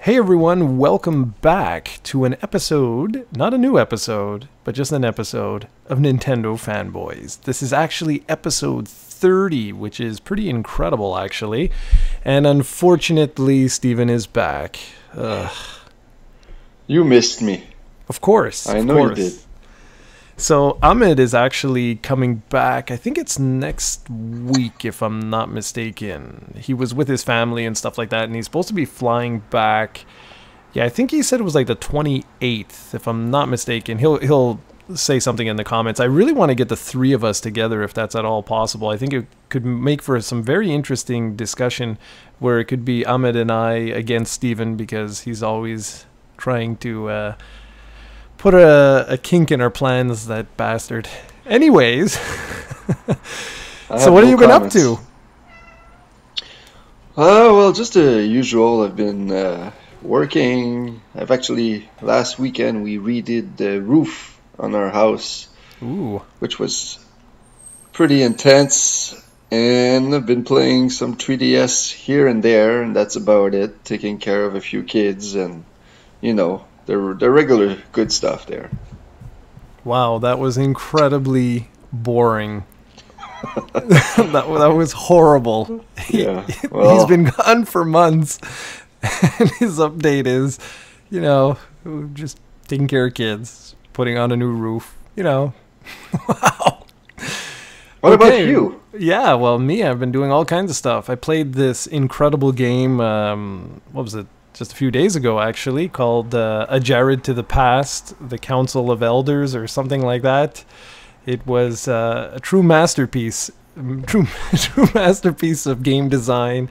Hey everyone, welcome back to an episode, not a new episode, but just an episode of Nintendo Fanboyz. This is actually episode 30, which is pretty incredible actually. And unfortunately, Steven is back. Ugh. You missed me. Of course. I know you did. So Ahmed is actually coming back. I think it's next week, if I'm not mistaken. He was with his family and stuff like that, and he's supposed to be flying back. Yeah, I think he said it was like the 28th, if I'm not mistaken. He'll say something in the comments. I really want to get the three of us together, if that's at all possible. I think it could make for some very interesting discussion, where it could be Ahmed and I against Steven, because he's always trying to put a kink in our plans, that bastard. Anyways, so what have you been up to? Well, just the usual. I've been working. Last weekend we redid the roof on our house. Ooh. Which was pretty intense. And I've been playing some 3DS here and there, and that's about it. Taking care of a few kids and, you know, the regular good stuff there. Wow, that was incredibly boring. that was horrible. Yeah, well, he's been gone for months, and his update is, you know, just taking care of kids, putting on a new roof. You know, wow. What about you? Yeah, well, me, I've been doing all kinds of stuff. I played this incredible game. What was it? Just a few days ago, actually, called A Jarrod to the Past, the Council of Elders, or something like that. It was a true masterpiece, true masterpiece of game design.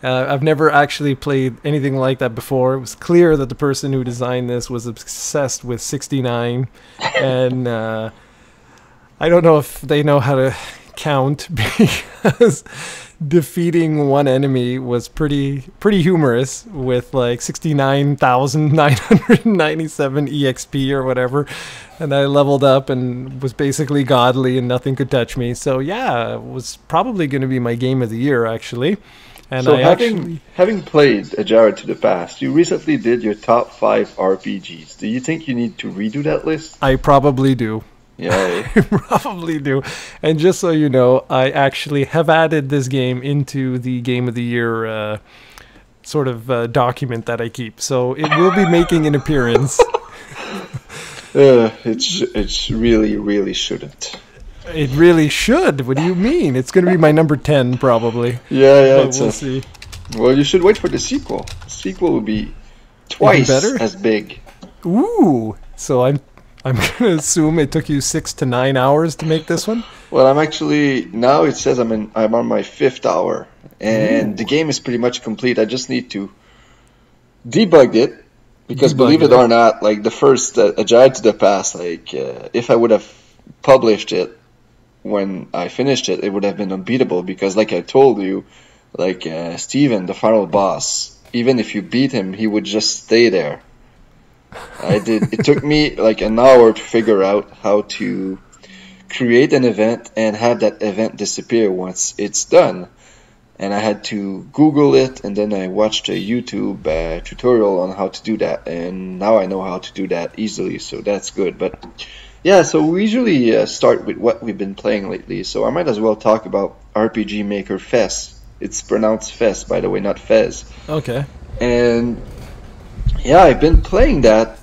I've never actually played anything like that before. It was clear that the person who designed this was obsessed with 69, and I don't know if they know how to count, because defeating one enemy was pretty humorous, with like 69,997 EXP or whatever, and I leveled up and was basically godly and nothing could touch me. So yeah, it was probably going to be my game of the year actually. And so having played A Jarrod to the Past, you recently did your top 5 RPGs. Do you think you need to redo that list? I probably do. Yeah, I probably do. And just so you know, I actually have added this game into the Game of the Year sort of document that I keep. So it will be making an appearance. It's really shouldn't. It really should. What do you mean? It's going to be my number 10 probably. Yeah, but we'll see. Well, you should wait for the sequel. The sequel will be twice as big. Ooh, so I'm going to assume it took you 6 to 9 hours to make this one? Well, now it says I'm on my 5th hour, and the game is pretty much complete. I just need to debug it, because believe it or not, like the first A Jarrod to the Past, like if I would have published it when I finished it, it would have been unbeatable, because like I told you, like Steven, the final boss, even if you beat him, he would just stay there. It took me like an hour to figure out how to create an event and have that event disappear once it's done. And I had to Google it, and then I watched a YouTube tutorial on how to do that, and now I know how to do that easily, so that's good. But yeah, so we usually start with what we've been playing lately, so I might as well talk about RPG Maker Fest. It's pronounced Fest, by the way, not Fez. Okay. And yeah, I've been playing that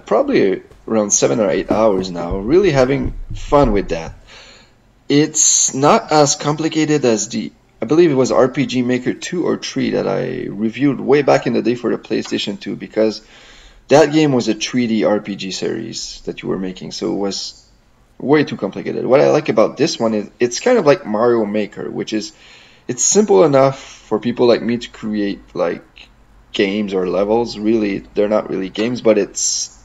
probably around 7 or 8 hours now, really having fun with that. It's not as complicated as I believe it was RPG Maker 2 or 3 that I reviewed way back in the day for the PlayStation 2, because that game was a 3D RPG series that you were making, so it was way too complicated. What I like about this one is it's kind of like Mario Maker, which is, it's simple enough for people like me to create like games or levels. Really, they're not really games, but it's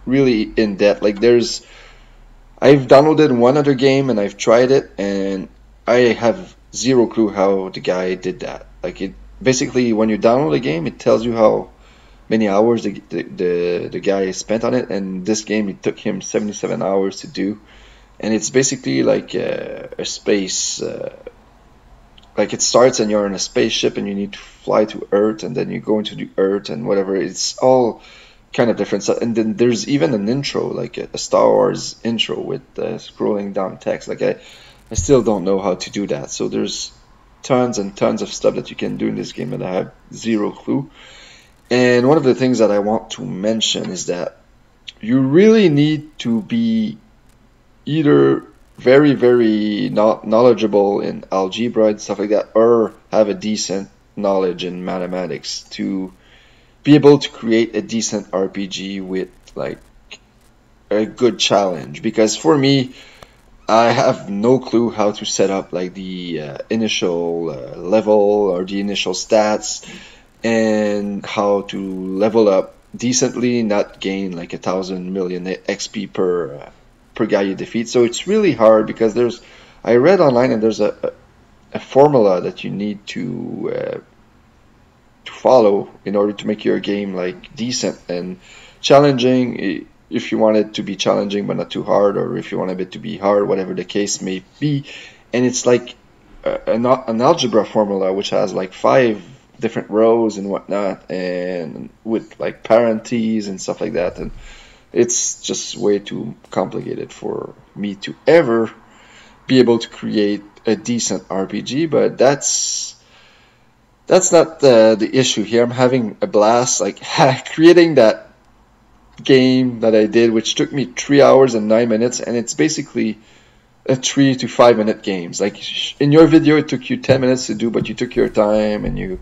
really in depth. Like I've downloaded one other game and I've tried it, and I have zero clue how the guy did that. Like, it basically, when you download a game, it tells you how many hours the guy spent on it, and this game, it took him 77 hours to do, and it's basically like a space like it starts and you're in a spaceship and you need to fly to Earth, and then you go into the Earth and whatever. It's all kind of different. So, and then there's even an intro, like a Star Wars intro with scrolling down text. Like I still don't know how to do that. So there's tons and tons of stuff that you can do in this game, and I have zero clue. And one of the things that I want to mention is that you really need to be either very, very knowledgeable in algebra and stuff like that, or have a decent knowledge in mathematics to be able to create a decent RPG with like a good challenge. Because for me, I have no clue how to set up like the initial level or the initial stats, and how to level up decently, not gain like 1,000 million XP per guy you defeat. So it's really hard because I read online and there's a formula that you need to follow in order to make your game like decent and challenging, if you want it to be challenging but not too hard, or if you want it to be hard, whatever the case may be. And it's like an algebra formula which has like 5 different rows and whatnot, and with like parentheses and stuff like that, and it's just way too complicated for me to ever be able to create a decent RPG. But that's not the issue here. I'm having a blast like creating that game that I did, which took me 3 hours and 9 minutes, and it's basically a 3 to 5 minute games. Like in your video it took you 10 minutes to do, but you took your time and you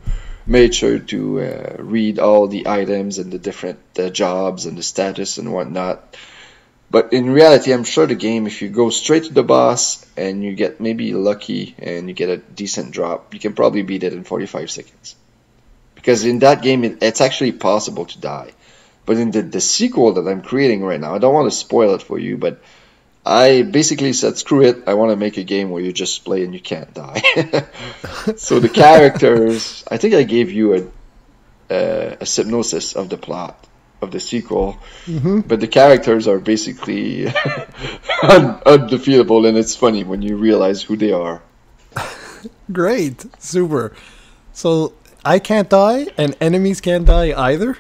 made sure to read all the items and the different jobs and the status and whatnot. But in reality, I'm sure the game, if you go straight to the boss and you get maybe lucky and you get a decent drop, you can probably beat it in 45 seconds. Because in that game, it's actually possible to die. But in the sequel that I'm creating right now, I don't want to spoil it for you, but I basically said, screw it, I want to make a game where you just play and you can't die. So the characters, I think I gave you a synopsis of the plot of the sequel, but the characters are basically undefeatable, and it's funny when you realize who they are. Great, super. So I can't die, and enemies can't die either?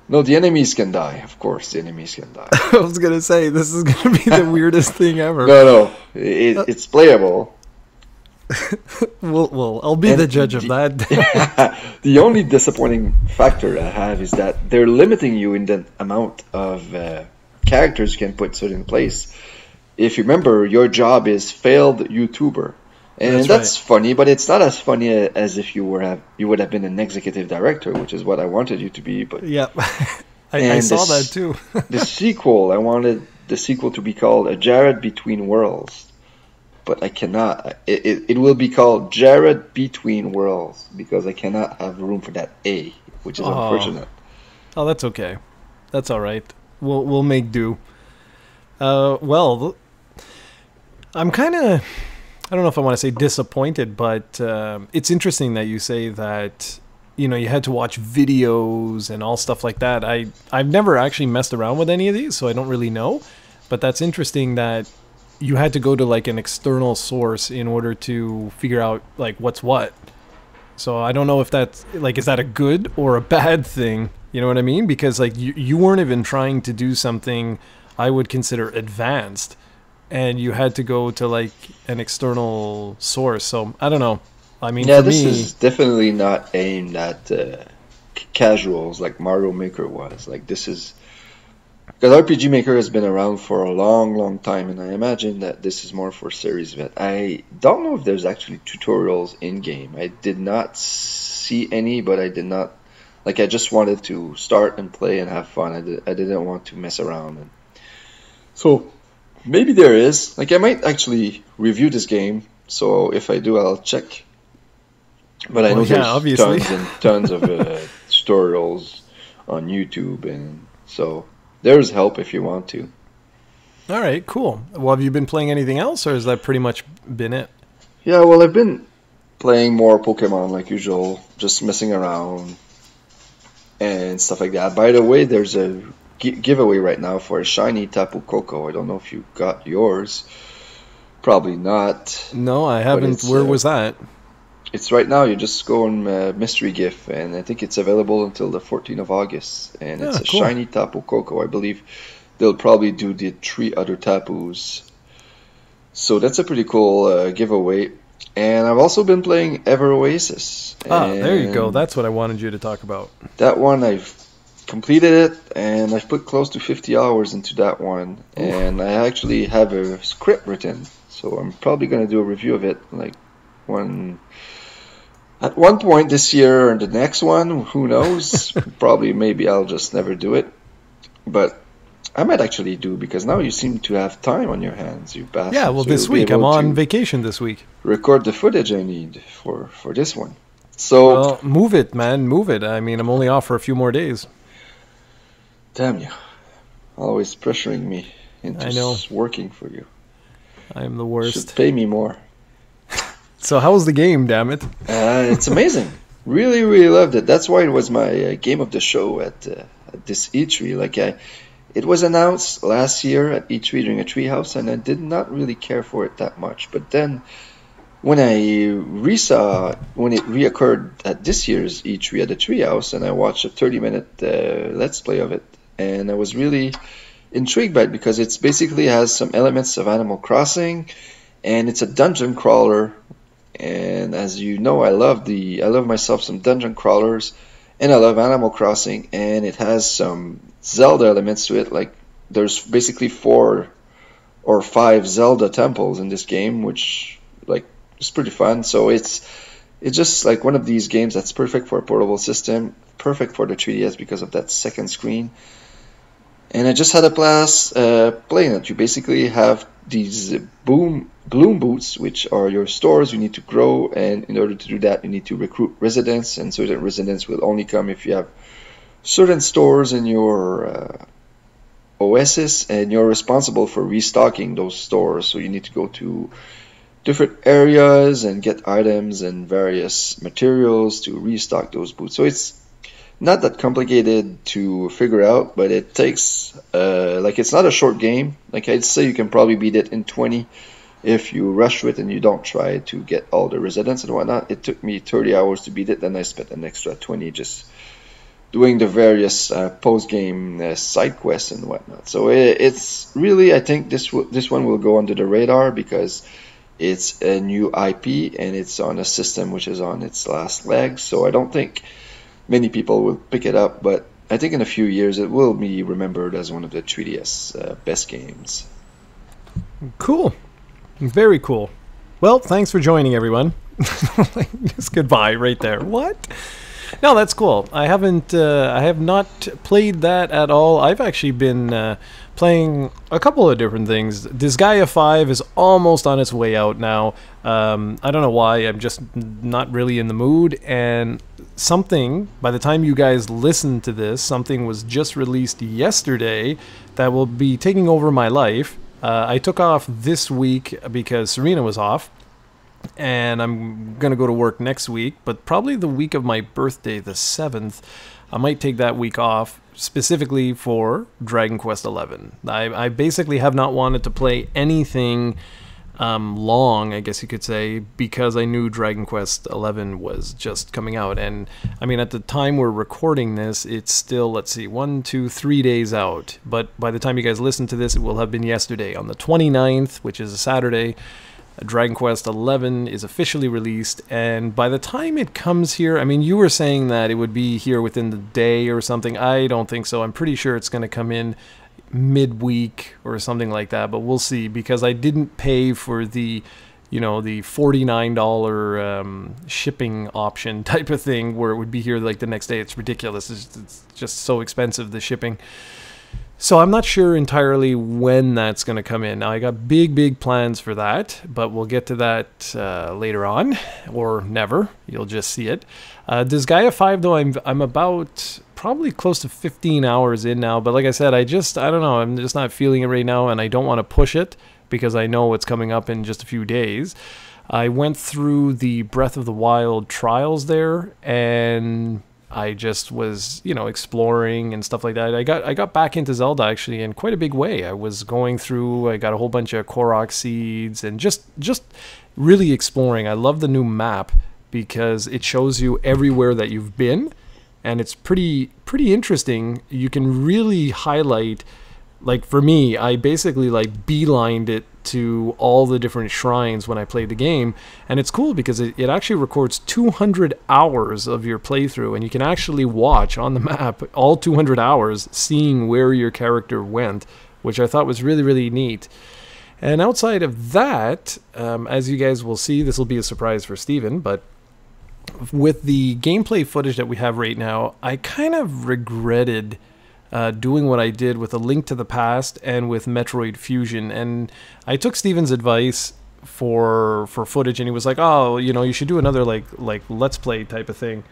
No, the enemies can die. Of course, the enemies can die. I was going to say, this is going to be the weirdest thing ever. No, it's playable. Well, I'll be the judge of that. The only disappointing factor I have is that they're limiting you in the amount of characters you can put in place. If you remember, your job is failed YouTuber. And that's right. Funny, but it's not as funny as if you would have been an executive director, which is what I wanted you to be. But yeah, I saw that too. The sequel, I wanted the sequel to be called A Jarrod Between Worlds, but I cannot. It will be called Jarrod Between Worlds because I cannot have room for that A, which is unfortunate. Oh, that's okay. That's all right. We'll make do. Well, I'm kind of. I don't know if I want to say disappointed, but it's interesting that you say that, you know, you had to watch videos and all stuff like that. I've never actually messed around with any of these, so I don't really know. But that's interesting that you had to go to like an external source in order to figure out like what's what. So I don't know if that's like, is that a good or a bad thing? You know what I mean? Because like you weren't even trying to do something I would consider advanced, and you had to go to like an external source. So I don't know. I mean, yeah, for this me, is definitely not aimed at casuals like Mario Maker was. Like this is because RPG Maker has been around for a long, long time, and I imagine that this is more for series vet. I don't know if there's actually tutorials in game. I did not see any, but I did not like. I just wanted to start and play and have fun. I didn't want to mess around, and so. Maybe there is. Like, I might actually review this game, so if I do, I'll check. But I know there's obviously. tons and tons of tutorials on YouTube, and so there's help if you want to. All right, cool. Well, have you been playing anything else, or has that pretty much been it? Yeah, well, I've been playing more Pokemon like usual, just messing around and stuff like that. By the way, there's a giveaway right now for a shiny Tapu Koko. I don't know if you got yours. Probably not. No, I haven't. Where was that? It's right now. You just go on Mystery Gift, and I think it's available until the 14th of August. And it's Ah, a cool. shiny Tapu Koko. I believe they'll probably do the 3 other Tapus. So that's a pretty cool giveaway. And I've also been playing Ever Oasis, Ah, there you go. and That's what I wanted you to talk about. that one I've completed it, and I've put close to 50 hours into that one, Oof. and I actually have a script written, so I'm probably going to do a review of it like one at one point this year or the next one, who knows? Probably maybe I'll just never do it, but I might actually do because now you seem to have time on your hands, you Yeah, bastard. well, So this you'll be week I'm able on to vacation this week. record the footage I need for this one. So, Well, move it, man, move it. I mean, I'm only off for a few more days. damn you, always pressuring me into I know. working for you. I am the Should worst. pay me more. So how was the game, damn it? It's amazing. Really, really loved it. That's why it was my game of the show at this E3. It was announced last year at E3 during a treehouse, and I did not really care for it that much. But then when I resaw when it reoccurred at this year's E3 at the treehouse, and I watched a 30-minute let's play of it, and I was really intrigued by it because it's basically has some elements of Animal Crossing, and it's a dungeon crawler. And as you know, I love myself some dungeon crawlers, and I love Animal Crossing, and it has some Zelda elements to it. Like there's basically 4 or 5 Zelda temples in this game, which like is pretty fun. So it's just like one of these games that's perfect for a portable system, perfect for the 3DS because of that second screen. And I just had a blast playing it. You basically have these bloom boots, which are your stores you need to grow, and in order to do that, you need to recruit residents, and certain residents will only come if you have certain stores in your oasis, and you're responsible for restocking those stores. So you need to go to different areas and get items and various materials to restock those boots. So it's not that complicated to figure out, but it takes like it's not a short game. Like I'd say you can probably beat it in 20 if you rush it and you don't try to get all the residents and whatnot. It took me 30 hours to beat it, then I spent an extra 20 just doing the various post-game side quests and whatnot. So it's really, I think this one will go under the radar because it's a new IP and it's on a system which is on its last legs. So I don't think many people will pick it up, but I think in a few years it will be remembered as one of the 3DS best games. Cool. Very cool. Well, thanks for joining, everyone. Just goodbye right there. What? No, that's cool. I have not played that at all. I've actually been playing a couple of different things. Disgaea 5 is almost on its way out now. I don't know why. I'm just not really in the mood. And something, by the time you guys listen to this, something was just released yesterday that will be taking over my life. I took off this week because Serena was off, and I'm going to go to work next week, but probably the week of my birthday, the 7th, I might take that week off specifically for Dragon Quest XI. I basically have not wanted to play anything long, I guess you could say, because I knew Dragon Quest XI was just coming out. And I mean, at the time we're recording this, it's still, let's see, 1, 2, 3 days out. But by the time you guys listen to this, it will have been yesterday. On the 29th, which is a Saturday, Dragon Quest XI is officially released, and by the time it comes here, I mean, you were saying that it would be here within the day or something. I don't think so. I'm pretty sure it's going to come in midweek or something like that, but we'll see, because I didn't pay for the, you know, the $49 shipping option type of thing where it would be here like the next day. It's ridiculous. It's just so expensive, the shipping. So I'm not sure entirely when that's going to come in. Now, I got big plans for that, but we'll get to that later on, or never. You'll just see it. Disgaea 5, though, I'm about probably close to 15 hours in now. But like I said, I don't know. I'm just not feeling it right now, and I don't want to push it because I know what's coming up in just a few days. I went through the Breath of the Wild trials there, and I just was, you know, exploring and stuff like that. I got back into Zelda actually in quite a big way. I was going through, I got a whole bunch of Korok seeds and just really exploring. I love the new map, because it shows you everywhere that you've been, and it's pretty interesting. You can really highlight, like for me, I basically like beelined it to all the different shrines when I played the game, and it's cool because it actually records 200 hours of your playthrough, and you can actually watch on the map all 200 hours, seeing where your character went, which I thought was really, really neat. And outside of that, as you guys will see, this will be a surprise for Steven, but with the gameplay footage that we have right now, I kind of regretted doing what I did with A Link to the Past and with Metroid Fusion. And I took Steven's advice for footage, and he was like, oh, you know, you should do another like Let's Play type of thing.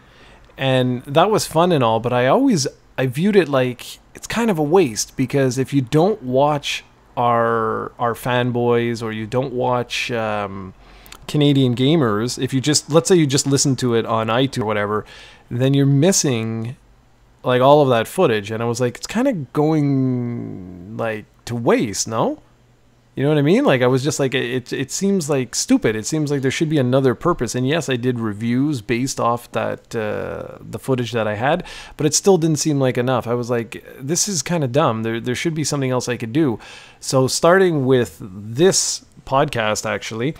And that was fun and all, but I viewed it like it's kind of a waste, because if you don't watch our Fanboyz, or you don't watch Canadian gamers, if you just, let's say you just listen to it on iTunes or whatever, then you're missing like all of that footage. And I was like, it's kind of going like to waste, no? You know what I mean? Like, I was just like, it seems like stupid. It seems like there should be another purpose. And yes, I did reviews based off that the footage that I had, but it still didn't seem like enough. I was like, this is kind of dumb. There should be something else I could do. So starting with this podcast, actually,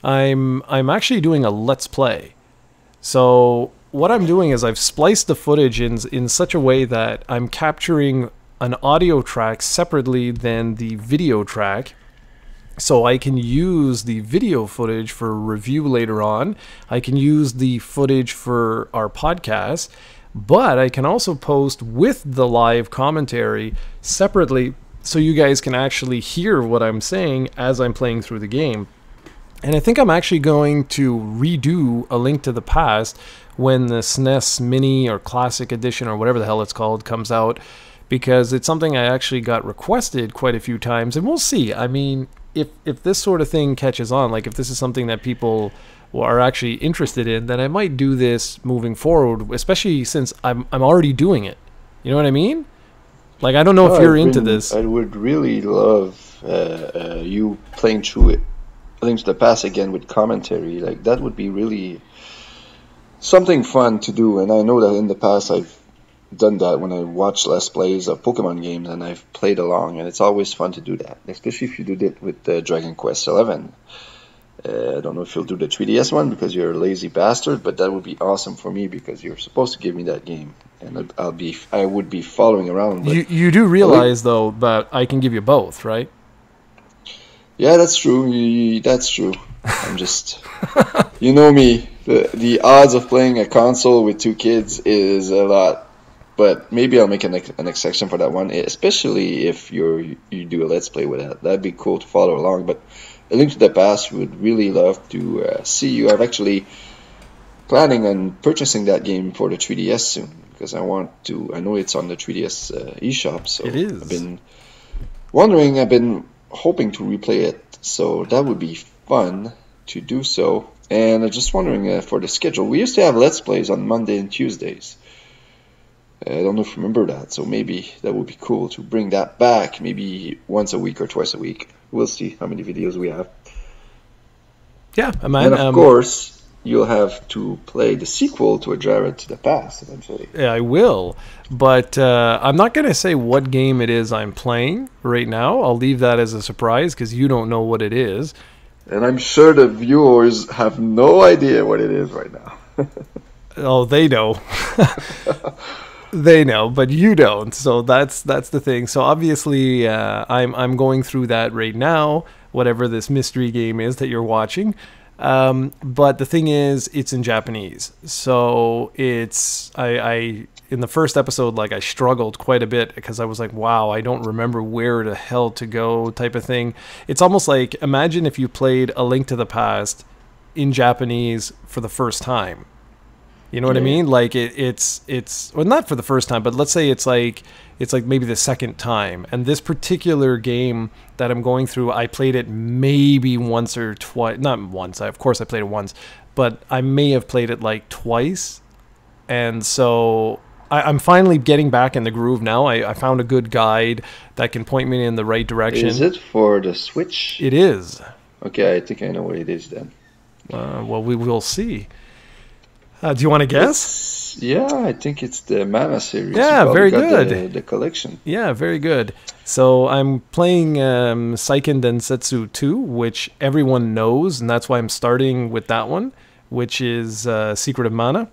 I'm actually doing a Let's Play. So what I'm doing is I've spliced the footage in such a way that I'm capturing an audio track separately than the video track, so I can use the video footage for review later on. I can use the footage for our podcast, but I can also post with the live commentary separately, so you guys can actually hear what I'm saying as I'm playing through the game. And I think I'm actually going to redo A Link to the Past when the SNES Mini or Classic Edition or whatever the hell it's called comes out, because it's something I actually got requested quite a few times, and we'll see. I mean, if this sort of thing catches on, like if this is something that people are actually interested in, then I might do this moving forward, especially since I'm already doing it. You know what I mean? Like, I don't know if you're into this. I would really love you playing through it, A Link to the Past again with commentary. Like, that would be really something fun to do. And I know that in the past I've done that when I watch Let's Plays of Pokemon games, and I've played along, and it's always fun to do that, especially if you did it with Dragon Quest 11. I don't know if you'll do the 3DS one because you're a lazy bastard, but that would be awesome for me because you're supposed to give me that game, and I would be following around. But you do realize though that I can give you both, right? Yeah, that's true. That's true. I'm just, you know me. The odds of playing a console with two kids is a lot. But maybe I'll make an exception for that one, especially if you do a Let's Play with that. That'd be cool to follow along. But A Link to the Past would really love to see you. I'm actually planning on purchasing that game for the 3DS soon, because I know it's on the 3DS eShop. So it is. I've been hoping to replay it. So that would be fun to do so. And I'm just wondering for the schedule. We used to have Let's Plays on Monday and Tuesdays. I don't know if you remember that, so maybe that would be cool to bring that back, maybe once a week or twice a week. We'll see how many videos we have. Yeah, man. And of course, you'll have to play the sequel to A Jarrod to the Past eventually. Yeah, I will, but I'm not going to say what game it is I'm playing right now. I'll leave that as a surprise because you don't know what it is. And I'm sure the viewers have no idea what it is right now. Oh, they know. They know, but you don't. So that's the thing. So obviously, I'm going through that right now. Whatever this mystery game is that you're watching, but the thing is, it's in Japanese. So I in the first episode, like I struggled quite a bit because I was like, wow, I don't remember where the hell to go, type of thing. It's almost like, imagine if you played A Link to the Past in Japanese for the first time. You know what I mean? Like it's well, not for the first time, but let's say it's like maybe the second time. And this particular game that I'm going through, I played it maybe once or twice. Not once. Of course I played it once, but I may have played it like twice. And so I'm finally getting back in the groove now. I found a good guide that can point me in the right direction. Is it for the Switch? It is. Okay, I think I know what it is then. Well, we will see. Do you want to guess? Yeah, I think it's the Mana series. Yeah, You very probably got good. The collection. Yeah, very good. So I'm playing Seiken Densetsu 2, which everyone knows, and that's why I'm starting with that one, which is Secret of Mana.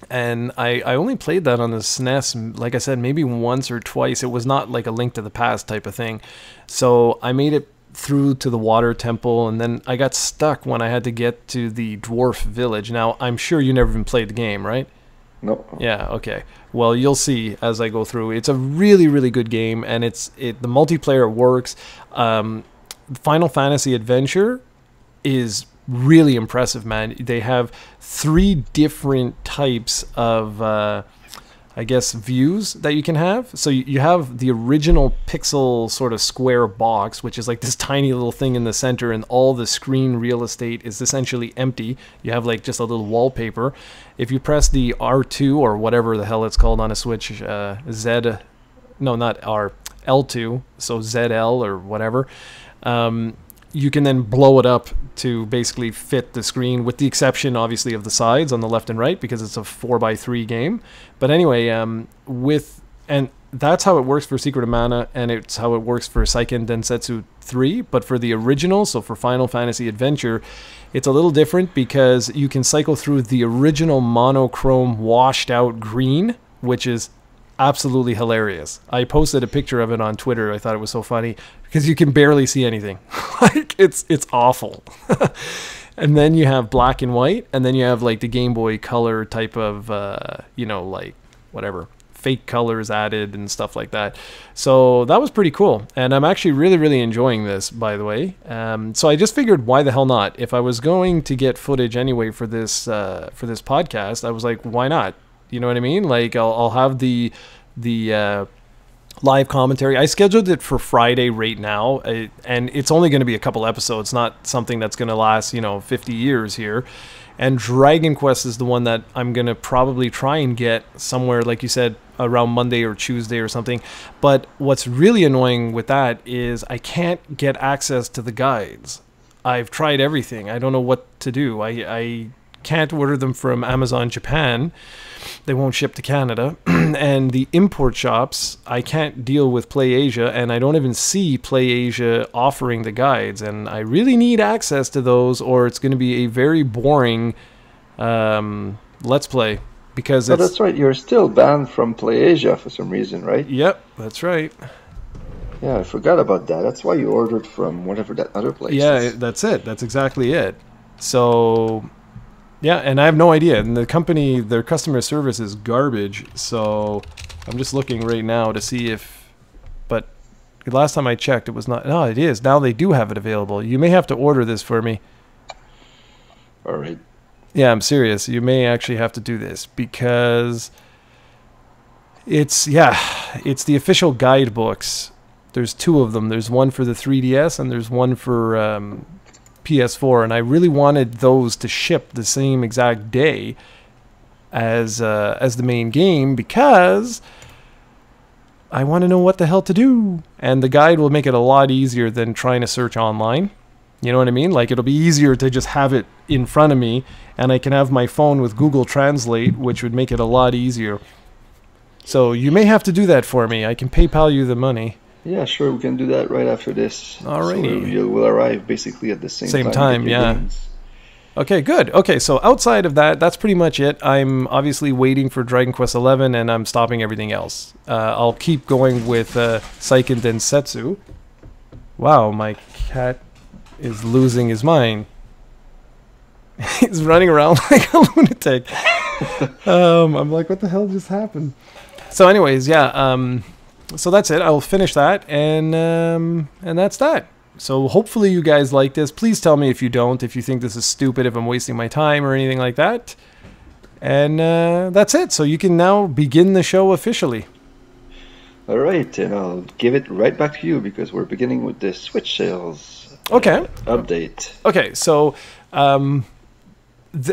And I only played that on the SNES, like I said, maybe once or twice. It was not like a Link to the Past type of thing. So I made it through to the water temple, and then I got stuck when I had to get to the dwarf village. Now, I'm sure you never even played the game, right? No. Yeah, okay. Well, you'll see as I go through. It's a really, really good game, and the multiplayer works. Final Fantasy Adventure is really impressive, man. They have 3 different types of I guess views that you can have. So you have the original pixel sort of square box, which is like this tiny little thing in the center, and all the screen real estate is essentially empty. You have like just a little wallpaper. If you press the R2 or whatever the hell it's called on a Switch, no, not R, L2, so ZL or whatever, you can then blow it up to basically fit the screen, with the exception, obviously, of the sides on the left and right, because it's a 4x3 game. But anyway, and that's how it works for Secret of Mana, and it's how it works for Seiken Densetsu 3. But for the original, so for Final Fantasy Adventure, it's a little different because you can cycle through the original monochrome washed out green, which is absolutely hilarious. I posted a picture of it on Twitter. I thought it was so funny because you can barely see anything. Like it's awful. And then you have black and white, and then you have like the Game Boy Color type of like whatever fake colors added and stuff like that. So that was pretty cool, and I'm actually really, really enjoying this, by the way. So I just figured, why the hell not? If I was going to get footage anyway for this podcast, I was like, why not? You know what I mean? Like I'll have the live commentary. I scheduled it for Friday right now, and it's only going to be a couple episodes, not something that's going to last 50 years here. And Dragon Quest is the one that I'm going to probably try and get somewhere, like you said, around Monday or Tuesday or something. But what's really annoying with that is I can't get access to the guides. I've tried everything. I don't know what to do. I can't order them from Amazon Japan. They won't ship to Canada. And the import shops, I can't deal with PlayAsia, and I don't even see PlayAsia offering the guides. And I really need access to those, or it's going to be a very boring Let's Play. Because that's right, you're still banned from PlayAsia for some reason, right? Yep, that's right. Yeah, I forgot about that. That's why you ordered from whatever that other place is. That's it. That's exactly it. So yeah, and I have no idea. And the company, their customer service is garbage. So I'm just looking right now to see if... But last time I checked, it was not... No, it is. Now they do have it available. You may have to order this for me. All right. Yeah, I'm serious. You may actually have to do this because it's the official guidebooks. There's 2 of them. There's one for the 3DS and there's one for PS4, and I really wanted those to ship the same exact day as the main game because I want to know what the hell to do. And the guide will make it a lot easier than trying to search online. You know what I mean? Like, it'll be easier to just have it in front of me, and I can have my phone with Google Translate, which would make it a lot easier. So you may have to do that for me. I can PayPal you the money. Yeah, sure, we can do that right after this. Alrighty. So you will arrive basically at the same time. Yeah. Games. Okay, good. Okay, so outside of that, that's pretty much it. I'm obviously waiting for Dragon Quest XI, and I'm stopping everything else. I'll keep going with Seiken Densetsu. Wow, my cat is losing his mind. He's running around like a lunatic. I'm like, what the hell just happened? So anyways, yeah, so that's it. I'll finish that, and that's that. So hopefully you guys like this. Please tell me if you don't, if you think this is stupid, if I'm wasting my time or anything like that. And that's it. So you can now begin the show officially. All right, and I'll give it right back to you because we're beginning with the Switch sales update. Okay, so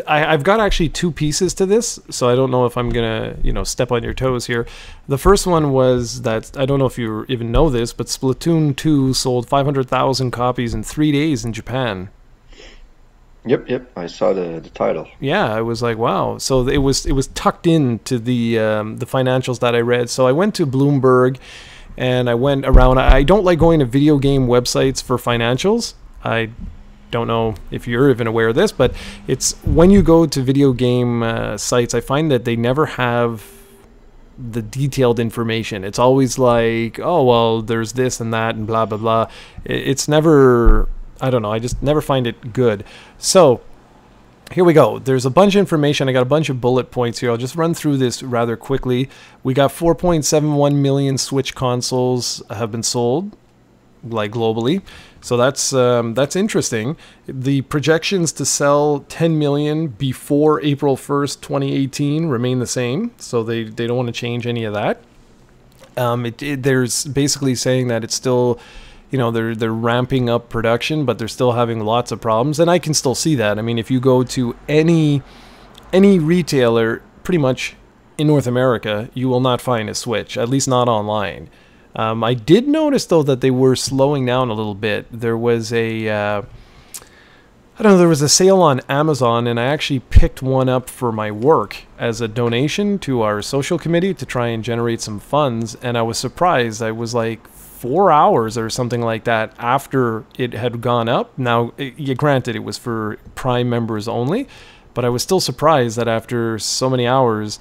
I've got actually 2 pieces to this, so I don't know if I'm gonna, step on your toes here. The first one was that, I don't know if you even know this, but Splatoon 2 sold 500,000 copies in 3 days in Japan. Yep, yep. I saw the title. Yeah, I was like, wow. So it was tucked into the financials that I read. So I went to Bloomberg, and I went around. I don't like going to video game websites for financials. I don't know if you're even aware of this, but it's when you go to video game sites, I find that they never have the detailed information. It's always like, oh, well, there's this and that and blah, blah, blah. It's never, I don't know, I just never find it good. So here we go. There's a bunch of information. I got a bunch of bullet points here. I'll just run through this rather quickly. We got 4.71 million Switch consoles have been sold, like globally. So that's interesting. The projections to sell 10 million before April 1st, 2018 remain the same. So they don't want to change any of that. There's basically saying that it's still, you know, they're ramping up production, but they're still having lots of problems. And I can still see that. I mean, if you go to any retailer, pretty much in North America, you will not find a Switch, at least not online. I did notice, though, that they were slowing down a little bit. There was I don't know, there was a sale on Amazon, and I actually picked one up for my work as a donation to our social committee to try and generate some funds, and I was surprised. I was like 4 hours or something like that after it had gone up. Now, granted, it was for Prime members only, but I was still surprised that after so many hours,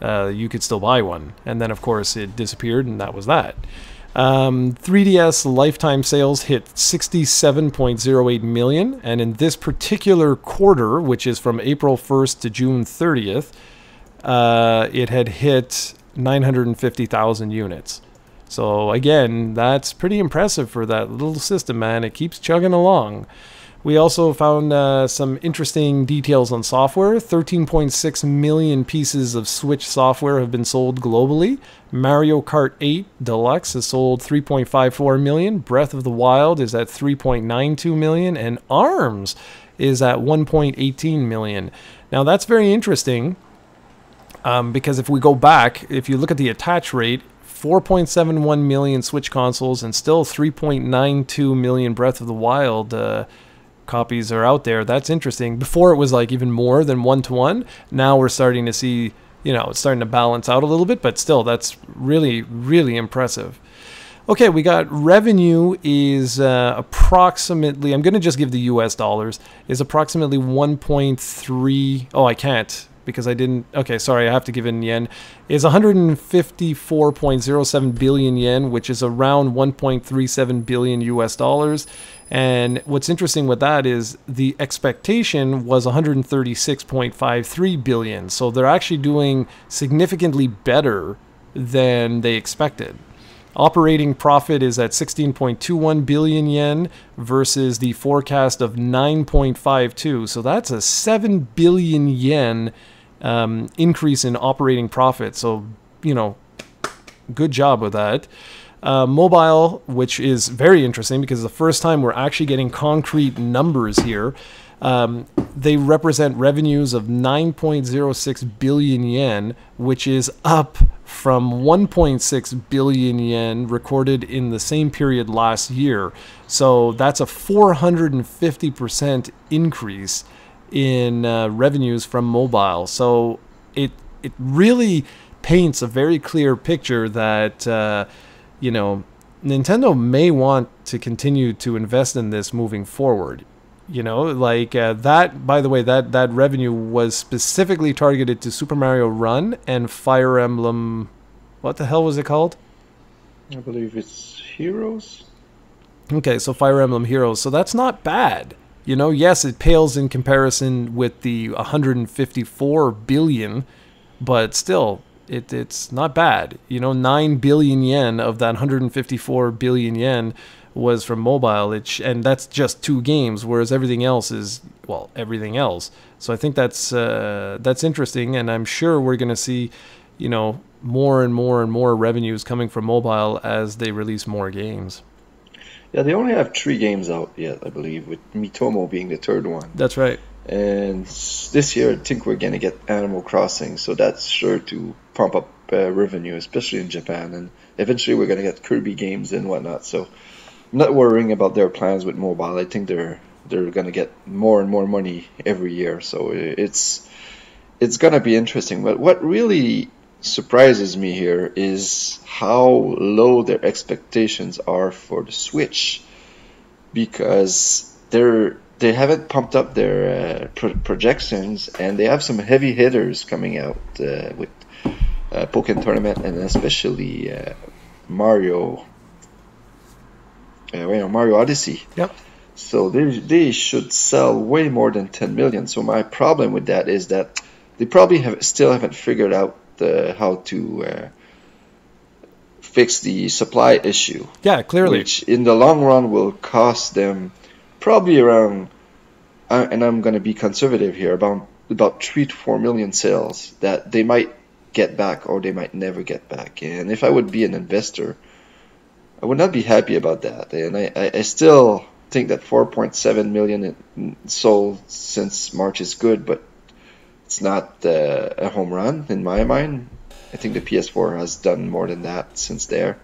you could still buy one. And then, of course, it disappeared, and that was that. 3DS lifetime sales hit 67.08 million, and in this particular quarter, which is from April 1st to June 30th, it had hit 950,000 units. So again, that's pretty impressive for that little system, man. It keeps chugging along. We also found some interesting details on software. 13.6 million pieces of Switch software have been sold globally. Mario Kart 8 Deluxe has sold 3.54 million. Breath of the Wild is at 3.92 million. And ARMS is at 1.18 million. Now, that's very interesting because if we go back, if you look at the attach rate, 4.71 million Switch consoles and still 3.92 million Breath of the Wild copies are out there. That's interesting. Before it was like even more than 1-to-1. Now we're starting to see, you know, it's starting to balance out a little bit, but still that's really, really impressive. Okay, we got revenue is approximately, I'm going to just give the US dollars, is approximately 1.3, oh, I can't because I didn't, okay, sorry, I have to give it in yen, is 154.07 billion yen, which is around 1.37 billion US dollars. And what's interesting with that is the expectation was 136.53 billion. So they're actually doing significantly better than they expected. Operating profit is at 16.21 billion yen versus the forecast of 9.52. So that's a 7 billion yen increase in operating profit. So, you know, good job with that. Mobile, which is very interesting because it's the first time we're actually getting concrete numbers here. They represent revenues of 9.06 billion yen, which is up from 1.6 billion yen recorded in the same period last year. So that's a 450% increase in revenues from mobile. So it really paints a very clear picture that you know, Nintendo may want to continue to invest in this moving forward. You know, like that, by the way, that revenue was specifically targeted to Super Mario Run and Fire Emblem, what the hell was it called? I believe it's Heroes. Okay, so Fire Emblem Heroes. So that's not bad. You know, yes, it pales in comparison with the 154 billion, but still, it's not bad. You know, 9 billion yen of that 154 billion yen was from mobile, and that's just 2 games, whereas everything else is, well, everything else. So I think that's interesting, and I'm sure we're going to see, you know, more and more and more revenues coming from mobile as they release more games. Yeah, they only have 3 games out yet, I believe, with Mitomo being the 3rd one. That's right. And this year, I think we're going to get Animal Crossing, so that's sure to pump up revenue, especially in Japan. And eventually, we're going to get Kirby games and whatnot. So I'm not worrying about their plans with mobile. I think they're they're gonna get more and more money every year. So it's gonna be interesting. But what really surprises me here is how low their expectations are for the Switch, because they haven't pumped up their projections, and they have some heavy hitters coming out with Pokken Tournament, and especially Mario Odyssey. Yep. So they should sell way more than 10 million. So my problem with that is that they probably still haven't figured out how to fix the supply issue. Yeah, clearly. Which in the long run will cost them probably around, and I'm going to be conservative here, about 3 to 4 million sales that they might get back, or they might never get back. And if I would be an investor, I would not be happy about that. And I still think that 4.7 million sold since March is good, but it's not a home run in my mind. I think the PS4 has done more than that since there.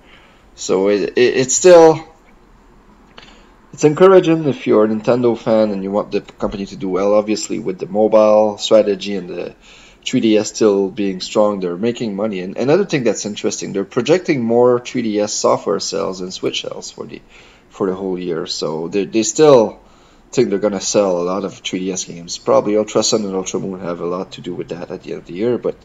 So it's still, it's encouraging if you're a Nintendo fan and you want the company to do well. Obviously, with the mobile strategy and the 3DS still being strong, they're making money. And another thing that's interesting, they're projecting more 3DS software sales than Switch sales for the whole year. So they still think they're going to sell a lot of 3DS games. Probably Ultra Sun and Ultra Moon have a lot to do with that at the end of the year. But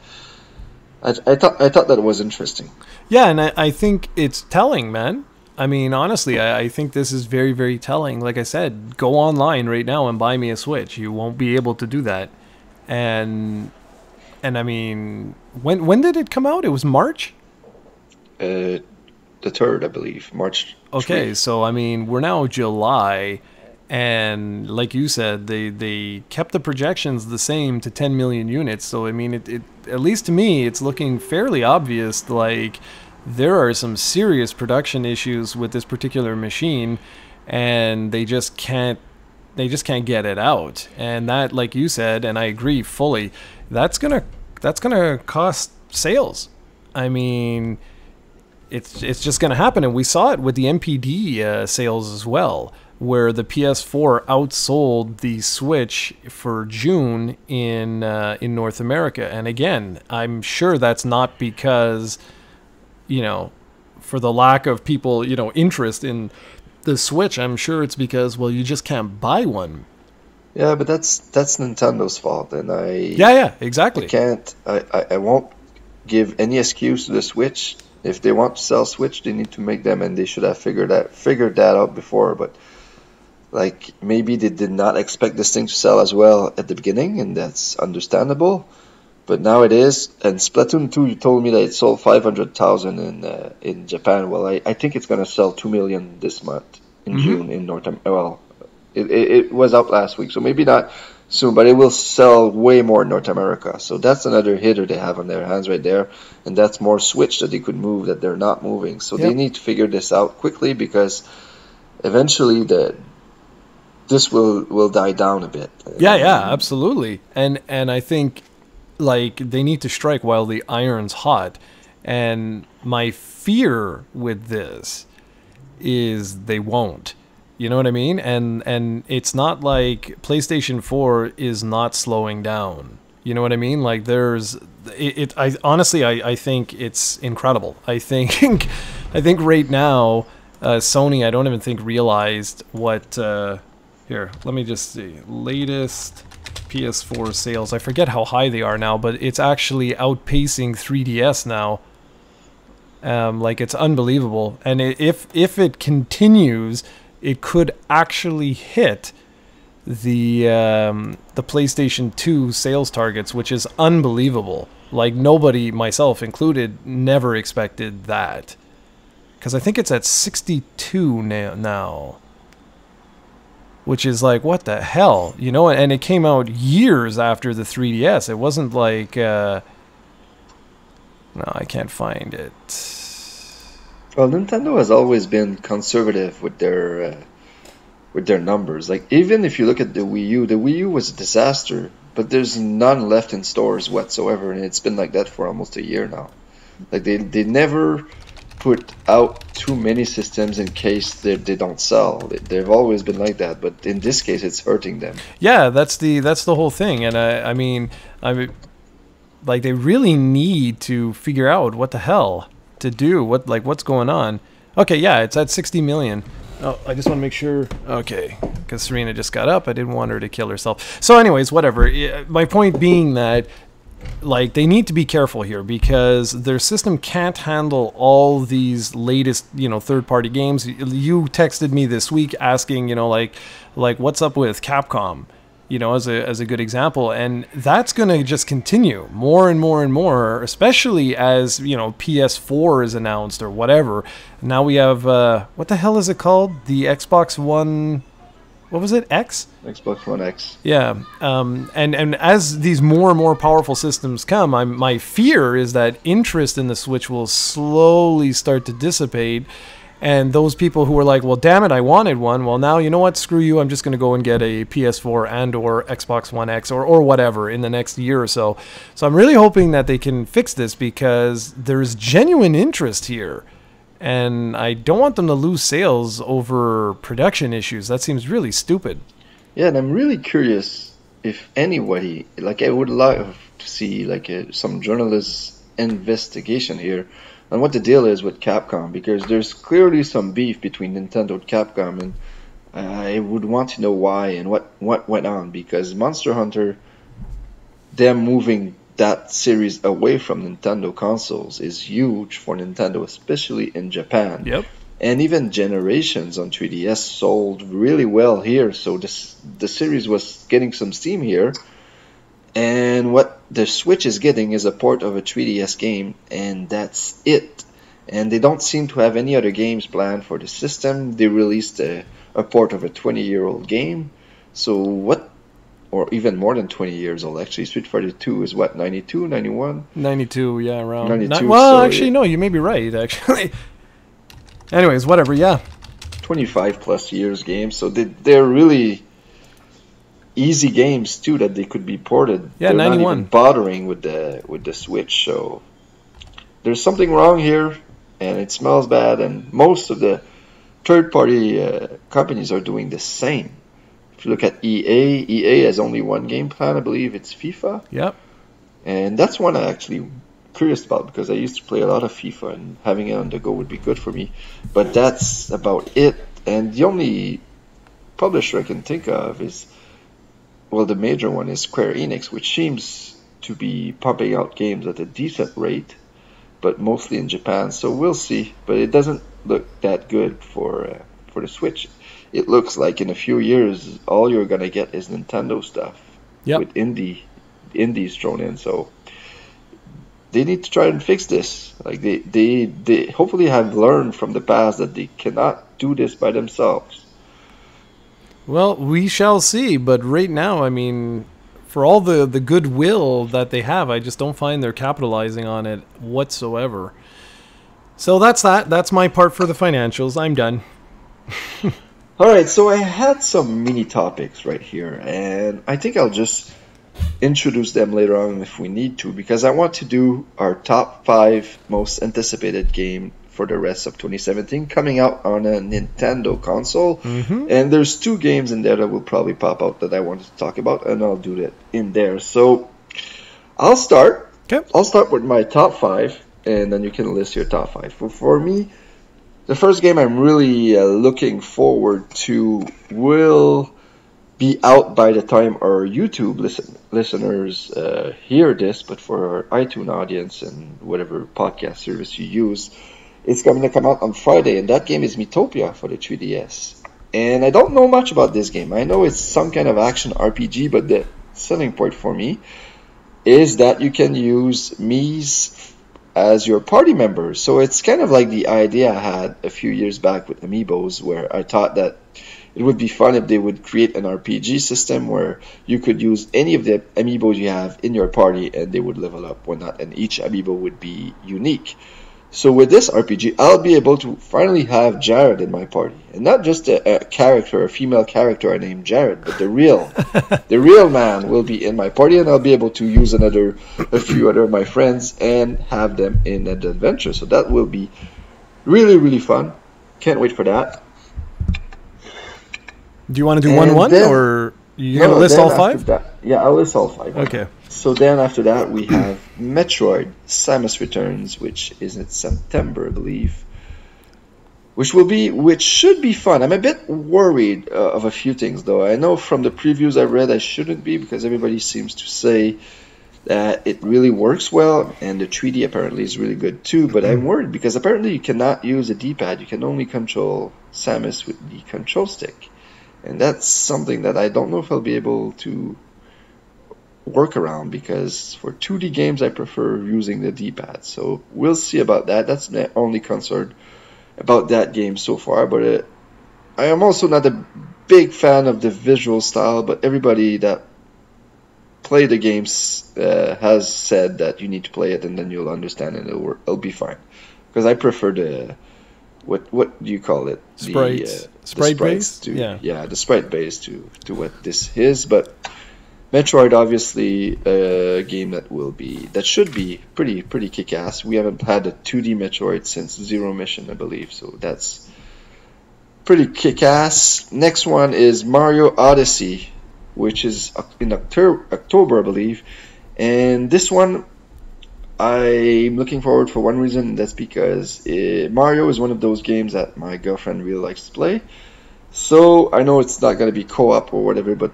I thought that was interesting. Yeah, and I think it's telling, man. I mean, honestly, I think this is very, very telling. Like I said, go online right now and buy me a Switch. You won't be able to do that. And I mean, when did it come out? It was March? The 3rd, I believe. March 3rd. Okay, so I mean, we're now July, and like you said, they kept the projections the same to 10 million units. So I mean, it at least to me, it's looking fairly obvious, like there are some serious production issues with this particular machine, and they just can't get it out. And that, like you said, and I agree fully, that's gonna cost sales. I mean, it's just gonna happen, and we saw it with the MPD sales as well, where the PS4 outsold the Switch for June in North America. And again, I'm sure that's not because, for the lack of people, interest in the Switch. I'm sure it's because, well, you just can't buy one. Yeah, but that's Nintendo's fault, and yeah, exactly. I won't give any excuse to the Switch. If they want to sell Switch, they need to make them, and they should have figured that out before. But like, maybe they did not expect this thing to sell as well at the beginning, and that's understandable. But now it is. And Splatoon 2, you told me that it sold 500,000 in Japan. Well, I think it's going to sell 2 million this month in June in North America. Well, it was out last week, so maybe not soon, but it will sell way more in North America. So that's another hitter they have on their hands right there. And that's more Switch that they could move that they're not moving. So they need to figure this out quickly, because eventually this will die down a bit. Yeah, absolutely. And I think, like, they need to strike while the iron's hot. And my fear with this is they won't. You know what I mean? And it's not like PlayStation 4 is not slowing down. You know what I mean? Like, I honestly think it's incredible. I think right now, Sony, I don't even think realized what, here, let me just see, latest PS4 sales. I forget how high they are now, but it's actually outpacing 3DS now. Like, it's unbelievable. And if it continues, it could actually hit the PlayStation 2 sales targets, which is unbelievable. Like, nobody, myself included, never expected that. Because I think it's at 62 now. Which is like, what the hell? And it came out years after the 3DS. It wasn't like... no, I can't find it. Well, Nintendo has always been conservative with their numbers. Like, even if you look at the Wii U was a disaster, but there's none left in stores whatsoever, and it's been like that for almost a year now. Like, they never put out too many systems in case they don't sell. They've always been like that, but in this case, it's hurting them. Yeah, that's the whole thing, and I mean, like they really need to figure out what the hell to do. What's going on? Okay, yeah, it's at 60 million. Oh, I just want to make sure. Okay, because Serena just got up. I didn't want her to kill herself. So, anyways, whatever. My point being that, like, they need to be careful here because their system can't handle all these latest, third-party games. You texted me this week asking, like what's up with Capcom, as a good example, and that's going to just continue more and more and more, especially as PS4 is announced or whatever. Now we have what the hell is it called? The Xbox One. What was it? X? Xbox One X. Yeah. And as these more and more powerful systems come, my fear is that interest in the Switch will slowly start to dissipate. And those people who are like, well, damn it, I wanted one. Well, now, you know what? Screw you. I'm just going to go and get a PS4 and or Xbox One X or whatever in the next year or so. So I'm really hoping that they can fix this because there's genuine interest here. And I don't want them to lose sales over production issues. That seems really stupid. Yeah, and I'm really curious if anybody, I would love to see some journalist investigation here on what the deal is with Capcom, because there's clearly some beef between Nintendo and Capcom, and I would want to know why and what went on, because Monster Hunter, them moving that series away from Nintendo consoles is huge for Nintendo, especially in Japan. Yep. And even Generations on 3DS sold really well here, so the series was getting some steam here. And what the Switch is getting is a port of a 3DS game, and that's it. And they don't seem to have any other games planned for the system. They released a port of a 20-year-old game. So what, or even more than 20 years old, actually. Street Fighter 2 is what, 92, 91? 92, yeah, around. 92, well, so actually, no, you may be right, actually. Anyways, whatever, yeah. 25 plus years games, so they're really easy games too that they could be ported. Yeah, they're 91. not even bothering with the Switch, so there's something wrong here, and it smells bad. And most of the third-party companies are doing the same. If you look at EA has only one game plan, I believe it's FIFA. Yep. And that's one I actually curious about because I used to play a lot of FIFA, and having it on the go would be good for me. But that's about it. And the only publisher I can think of is, well, the major one is Square Enix, which seems to be pumping out games at a decent rate, but mostly in Japan. So we'll see. But it doesn't look that good for the Switch. It looks like in a few years, all you're gonna get is Nintendo stuff. Yep. With indies thrown in. So they need to try and fix this. Like they hopefully have learned from the past that they cannot do this by themselves. Well, we shall see. But right now, I mean, for all the goodwill that they have, I just don't find they're capitalizing on it whatsoever. So that's that. That's my part for the financials. I'm done. Alright, so I had some mini topics right here, and I think I'll just introduce them later on if we need to, because I want to do our top 5 most anticipated game for the rest of 2017 coming out on a Nintendo console. And there's 2 games in there that will probably pop out that I wanted to talk about, and I'll do that in there. So I'll start. Okay. I'll start with my top 5, and then you can list your top 5. For me, the first game I'm really looking forward to will be out by the time our YouTube listeners hear this, but for our iTunes audience and whatever podcast service you use, it's going to come out on Friday, and that game is Miitopia for the 3DS. And I don't know much about this game. I know it's some kind of action RPG, but the selling point for me is that you can use Miis as your party members. So it's kind of like the idea I had a few years back with Amiibos, where I thought that it would be fun if they would create an RPG system where you could use any of the Amiibos you have in your party and they would level up or not, and each Amiibo would be unique. So with this RPG, I'll be able to finally have Jarrod in my party. And not just a character, a female character named Jarrod, but the real man will be in my party, and I'll be able to use a few other of my friends and have them in an adventure. So that will be Really, really fun. Can't wait for that. Do you want to do one And one, then, or you're no, gonna no, list then all after five? that, yeah, I'll list all five. Why not? Okay. So then after that, we have Metroid Samus Returns, which is in September, I believe. Which should be fun. I'm a bit worried of a few things, though. I know from the previews I read I shouldn't be because everybody seems to say that it really works well, and the 3D apparently is really good too. But I'm worried because apparently you cannot use a D-pad. You can only control Samus with the control stick, and that's something that I don't know if I'll be able to work around because for 2D games I prefer using the D-pad. So we'll see about that. That's the only concern about that game so far. But I am also not a big fan of the visual style. But everybody that play the games has said that you need to play it and then you'll understand and it'll be fine. Because I prefer the what do you call it? Sprites. The Sprite sprites base? to Yeah. the sprite base to what this is. But Metroid obviously a game that should be pretty kick-ass. We haven't had a 2D Metroid since Zero Mission, I believe, so that's pretty kick-ass. Next one is Mario Odyssey, which is in October, I believe. And this one, I'm looking forward for one reason. That's because Mario is one of those games that my girlfriend really likes to play. So I know it's not going to be co-op or whatever, but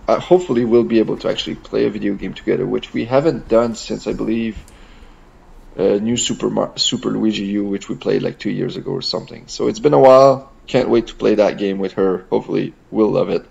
hopefully we'll be able to actually play a video game together, which we haven't done since, I believe, New Super Luigi U, which we played like 2 years ago or something. So it's been a while. Can't wait to play that game with her. Hopefully we'll love it.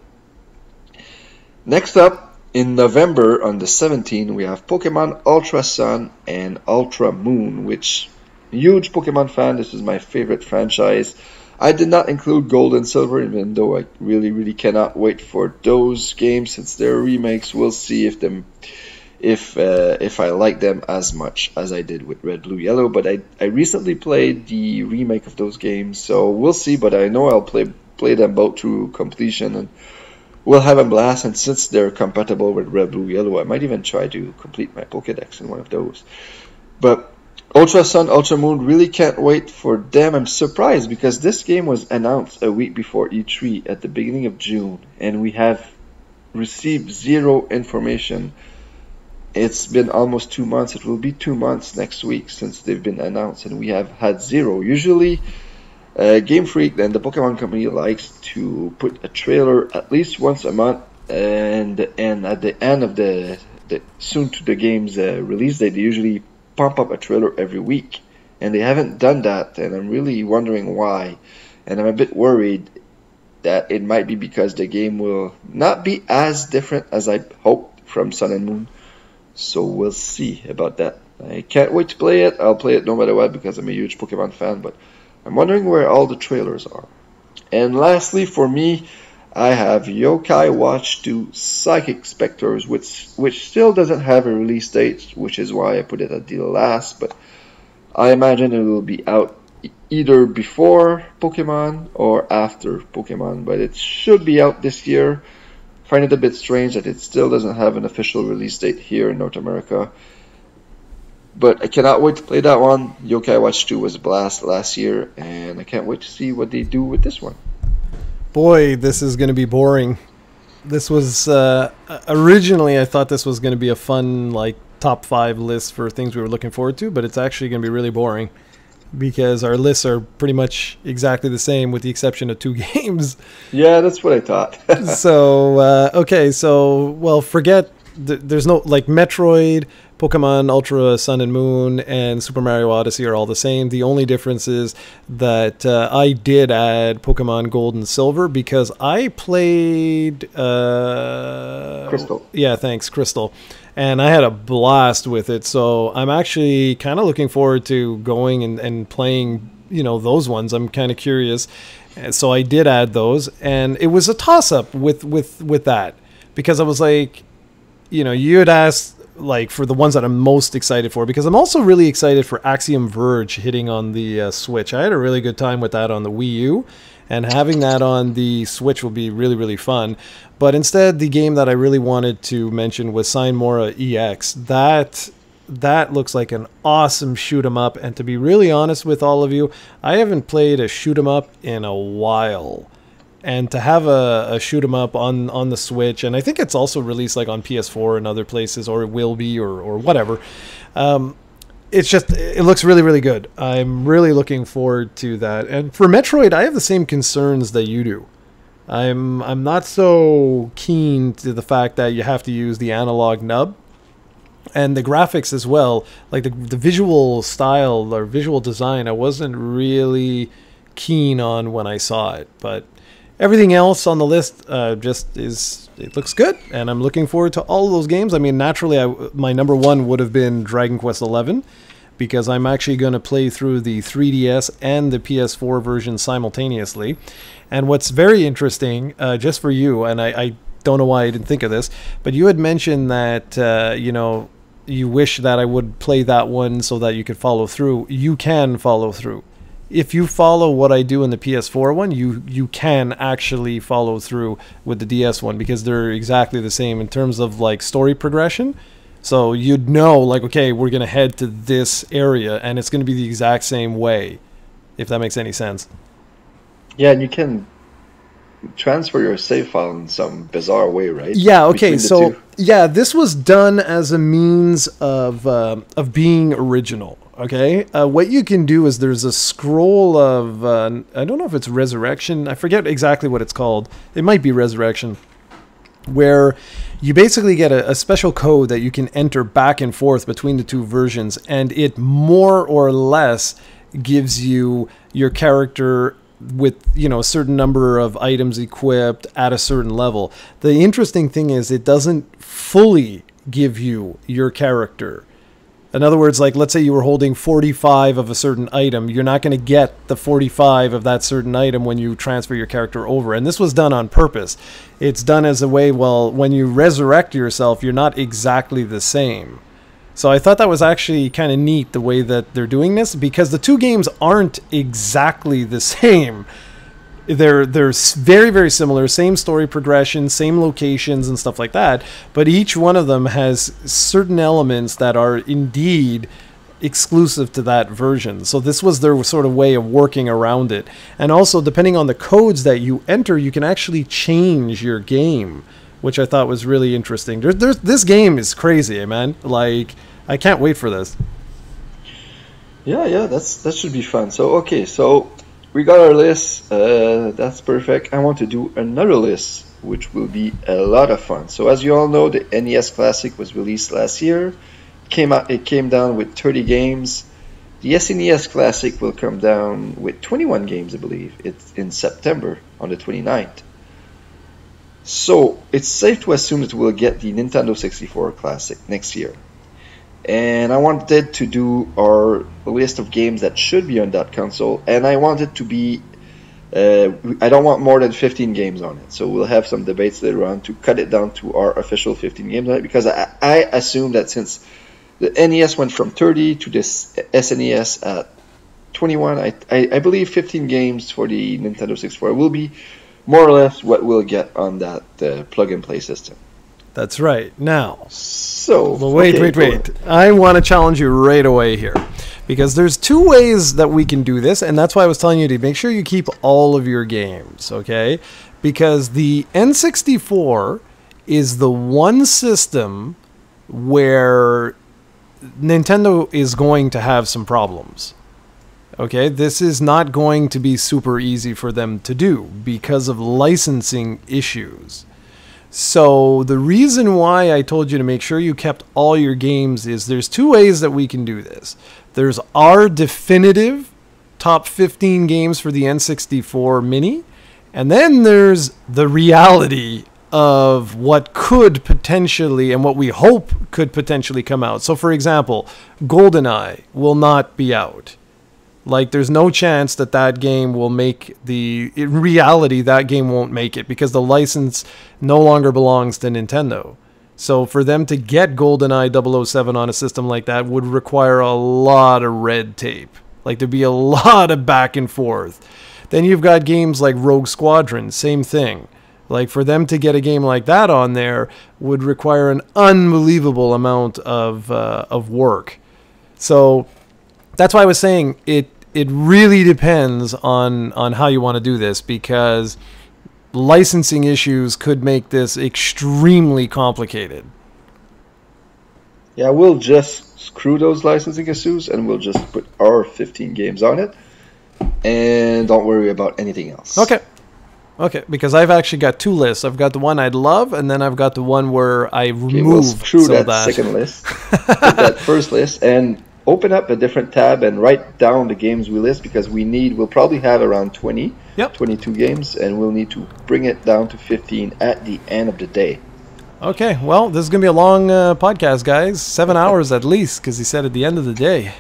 Next up, in November on the 17th, we have Pokemon Ultra Sun and Ultra Moon, which, huge Pokemon fan. This is my favorite franchise. I did not include Gold and Silver, even though I really cannot wait for those games since they're remakes. We'll see if I like them as much as I did with Red, Blue, Yellow. But I recently played the remake of those games, so we'll see. But I know I'll play them both to completion and we'll have a blast. And since they're compatible with Red, Blue, Yellow, I might even try to complete my Pokédex in one of those. But Ultra Sun, Ultra Moon, really can't wait for them. I'm surprised because this game was announced a week before E3 at the beginning of June, and we have received zero information. It's been almost 2 months. It will be 2 months next week since they've been announced, and we have had zero. Usually, Game Freak and the Pokemon Company likes to put a trailer at least once a month, and at the end of the soon to the game's release date, they usually pump up a trailer every week, and they haven't done that, and I'm really wondering why. And I'm a bit worried that it might be because the game will not be as different as I hoped from Sun and Moon. So we'll see about that. I can't wait to play it. I'll play it no matter what because I'm a huge Pokemon fan, but I'm wondering where all the trailers are. And lastly, for me, I have Yokai Watch 2 Psychic Spectres, which still doesn't have a release date, which is why I put it at the last, but I imagine it will be out either before Pokemon or after Pokemon, but it should be out this year. Find it a bit strange that it still doesn't have an official release date here in North America. But I cannot wait to play that one. Yokai Watch 2 was a blast last year, and I can't wait to see what they do with this one. Boy, this is going to be boring. This was originally I thought this was going to be a fun like top 5 list for things we were looking forward to, but it's actually going to be really boring because our lists are pretty much exactly the same with the exception of 2 games. Yeah, that's what I thought. So okay, so well, forget there's no like Metroid, Pokemon Ultra Sun and Moon, and Super Mario Odyssey are all the same. The only difference is that I did add Pokemon Gold and Silver because I played Crystal. Yeah, thanks, Crystal. And I had a blast with it. So I'm actually kind of looking forward to going and playing, you know, those ones. I'm kind of curious. So I did add those, and it was a toss-up with that because I was like, you know, you had asked like for the ones that I'm most excited for, because I'm also really excited for Axiom Verge hitting on the Switch. I had a really good time with that on the Wii U, and having that on the Switch will be really fun. But instead, the game that I really wanted to mention was Sign Mora EX. That that looks like an awesome shoot 'em up. And to be really honest with all of you, I haven't played a shoot 'em up in a while. And to have a shoot 'em up on the Switch, and I think it's also released like on PS4 and other places, or it will be, or whatever. It looks really, really good. I'm really looking forward to that. And for Metroid, I have the same concerns that you do. I'm not so keen to the fact that you have to use the analog nub. And the graphics as well, like the visual style or visual design, I wasn't really keen on when I saw it. But everything else on the list it looks good, and I'm looking forward to all of those games. I mean, naturally, my number one would have been Dragon Quest XI, because I'm actually going to play through the 3DS and the PS4 version simultaneously. And what's very interesting, just for you, and I don't know why I didn't think of this, but you had mentioned that, you wish that I would play that one so that you could follow through. You can follow through. If you follow what I do in the PS4 one, you can actually follow through with the DS one, because they're exactly the same in terms of like story progression. So you'd know, like, okay, we're going to head to this area, and it's going to be the exact same way, if that makes any sense. Yeah, and you can transfer your save file in some bizarre way, right? Yeah, okay, so, yeah, this was done as a means of being original. Okay, what you can do is there's a scroll of, I don't know if it's Resurrection. I forget exactly what it's called. It might be Resurrection, where you basically get a special code that you can enter back and forth between the two versions, and it more or less gives you your character with, a certain number of items equipped at a certain level. The interesting thing is it doesn't fully give you your character. In other words, like, let's say you were holding 45 of a certain item, you're not going to get the 45 of that certain item when you transfer your character over. And this was done on purpose. It's done as a way, well, when you resurrect yourself, you're not exactly the same. So I thought that was actually kind of neat the way that they're doing this, because the two games aren't exactly the same. They're very, very similar, same story progression, same locations and stuff like that, but each one of them has certain elements that are indeed exclusive to that version. So this was their sort of way of working around it. And also, depending on the codes that you enter, you can actually change your game, which I thought was really interesting. This game is crazy, man. Like, I can't wait for this. Yeah, that should be fun. So, okay, so we got our list. That's perfect. I want to do another list, which will be a lot of fun. So as you all know, the NES Classic was released last year. It came down with 30 games. The SNES Classic will come down with 21 games, I believe. It's in September on the 29th. So it's safe to assume that we'll get the Nintendo 64 Classic next year. And I wanted to do our list of games that should be on that console, and I want it to be, I don't want more than 15 games on it. So we'll have some debates later on to cut it down to our official 15 games on it, because I assume that since the NES went from 30 to this SNES at 21, I believe 15 games for the Nintendo 64 will be more or less what we'll get on that plug-and-play system. That's right. Now, so well, wait. I want to challenge you right away here, because there's two ways that we can do this, and that's why I was telling you to make sure you keep all of your games, okay? Because the N64 is the one system where Nintendo is going to have some problems. Okay, this is not going to be super easy for them to do because of licensing issues. So the reason why I told you to make sure you kept all your games is there's two ways that we can do this. There's our definitive top 15 games for the N64 Mini, and then there's the reality of what could potentially and what we hope could potentially come out. So for example, GoldenEye will not be out. Like, there's no chance that that game will make in reality, that game won't make it because the license no longer belongs to Nintendo. So for them to get GoldenEye 007 on a system like that would require a lot of red tape. Like, there'd be a lot of back and forth. Then you've got games like Rogue Squadron, same thing. Like, for them to get a game like that on there would require an unbelievable amount of work. So that's why I was saying it really depends on how you want to do this, because licensing issues could make this extremely complicated. Yeah, we'll just screw those licensing issues and we'll just put our 15 games on it and don't worry about anything else. Okay. Okay, because I've actually got two lists. I've got the one I'd love, and then I've got the one where I remove. We'll screw that second list, put that first list, and open up a different tab and write down the games we list, because we'll probably have around 20, 22 games, and we'll need to bring it down to 15 at the end of the day. Okay, well, this is going to be a long podcast, guys. 7 hours at least, because he said at the end of the day.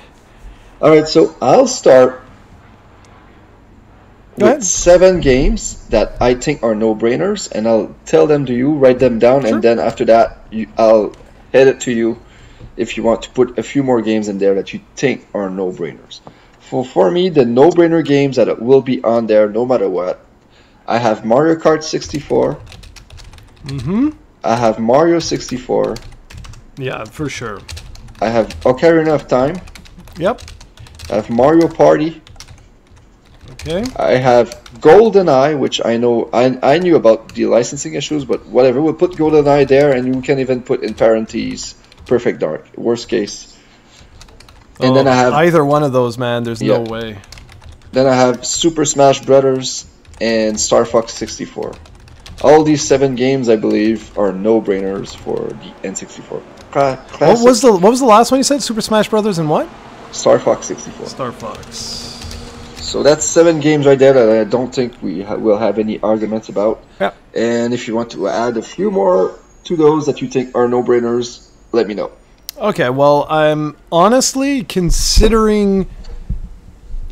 All right, so I'll start with 7 games that I think are no-brainers, and I'll tell them to you, write them down, and then after that, I'll head it to you if you want to put a few more games in there that you think are no-brainers. For me, the no-brainer games that will be on there no matter what, I have Mario Kart 64. I have Mario 64. Yeah, for sure. I have Ocarina of Time. Yep. I have Mario Party. Okay. I have GoldenEye, which I know I knew about the licensing issues, but whatever. We'll put GoldenEye there, and you can even put in parentheses Perfect Dark, worst case. And then I have either one of those, man. There's no way. Then I have Super Smash Brothers and Star Fox 64. All these 7 games, I believe, are no-brainers for the N64 Classic. What was the last one you said? Super Smash Brothers and what? Star Fox 64. Star Fox. So that's 7 games right there that I don't think we will have any arguments about. Yeah. And if you want to add a few more to those that you think are no-brainers, let me know. Okay, well, I'm honestly considering,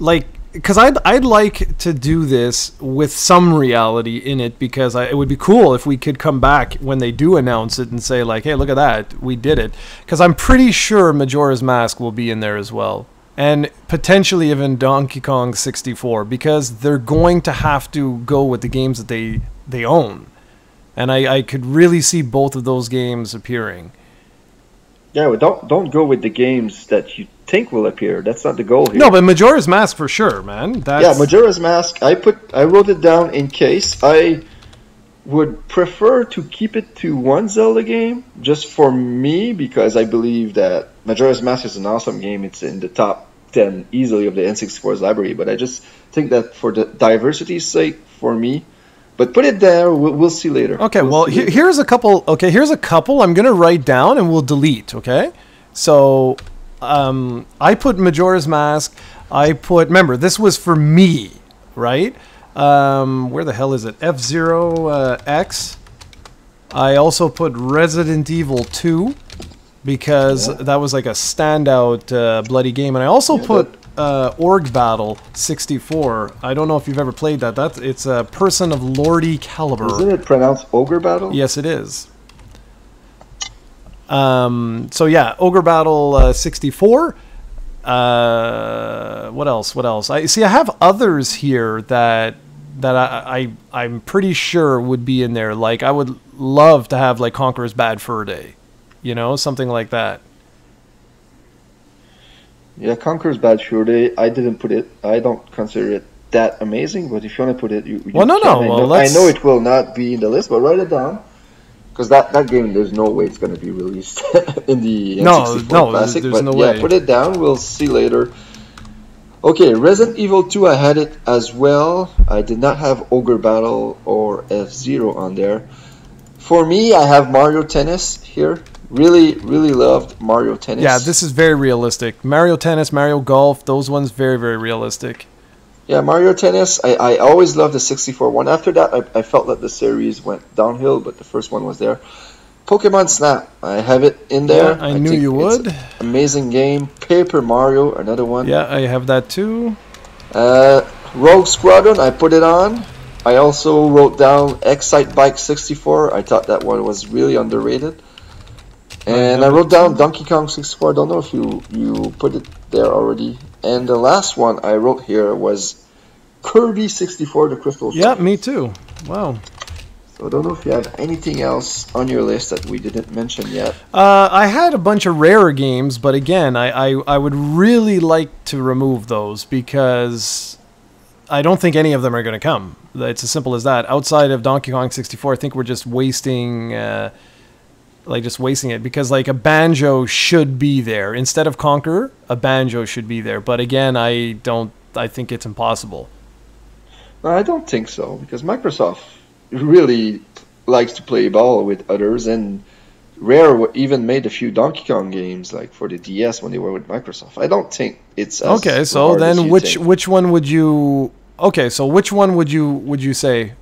like, because I'd like to do this with some reality in it, because it would be cool if we could come back when they do announce it and say, like, hey, look at that, we did it. Because I'm pretty sure Majora's Mask will be in there as well. And potentially even Donkey Kong 64, because they're going to have to go with the games that they own. And I could really see both of those games appearing. Yeah, well, don't go with the games that you think will appear. That's not the goal here. No, but Majora's Mask for sure, man. Yeah, Majora's Mask. I wrote it down in case. I would prefer to keep it to one Zelda game, just for me, because I believe that Majora's Mask is an awesome game. It's in the top 10 easily of the N64's library, but I just think that for the diversity's sake, for me. But put it there. We'll see later. Okay. Well, here's a couple. Okay, here's a couple I'm gonna write down and we'll delete. Okay. So, I put Majora's Mask. Remember, this was for me, right? Where the hell is it? F-Zero X. I also put Resident Evil 2 because that was like a standout bloody game, and I also put Org Battle 64. I don't know if you've ever played that. It's a person of Lordy caliber. Isn't it pronounced Ogre Battle? Yes, it is. So yeah, Ogre Battle 64. What else? I have others here that I'm pretty sure would be in there. Like, I would love to have like Conqueror's Bad Fur Day, something like that. Yeah, Conqueror's Bad Fur Day. I didn't put it. I don't consider it that amazing. But if you want to put it, you well, no. I know it will not be in the list, but write it down. Because that game, there's no way it's going to be released in the N64 Classic. There's no way. Yeah, put it down. We'll see later. Okay, Resident Evil 2, I had it as well. I did not have Ogre Battle or F-Zero on there. For me, I have Mario Tennis here. Really, really loved Mario Tennis. Yeah, this is very realistic. Mario Tennis, Mario Golf, those ones, very, very realistic. Yeah, Mario Tennis, I always loved the 64 one. After that, I felt that the series went downhill, but the first one was there. Pokemon Snap, I have it in there. Yeah, I knew you would. Amazing game. Paper Mario, another one. Yeah, I have that too. Rogue Squadron, I put it on. I also wrote down Excite Bike 64. I thought that one was really underrated. And I wrote down Donkey Kong 64. I don't know if you put it there already. And the last one I wrote here was Kirby 64, the Crystal Stone. Yeah, me too. Wow. So I don't know if you have anything else on your list that we didn't mention yet. I had a bunch of rarer games, but again, I would really like to remove those because I don't think any of them are going to come. It's as simple as that. Outside of Donkey Kong 64, I think we're just wasting, wasting it, because like a banjo should be there instead of Conqueror. A banjo should be there, but again, I think it's impossible. No, I don't think so, because Microsoft really likes to play ball with others, and Rare even made a few Donkey Kong games, like for the DS when they were with Microsoft. I don't think it's as okay. So hard as then, you think. which one would you? Okay, so which one would you say?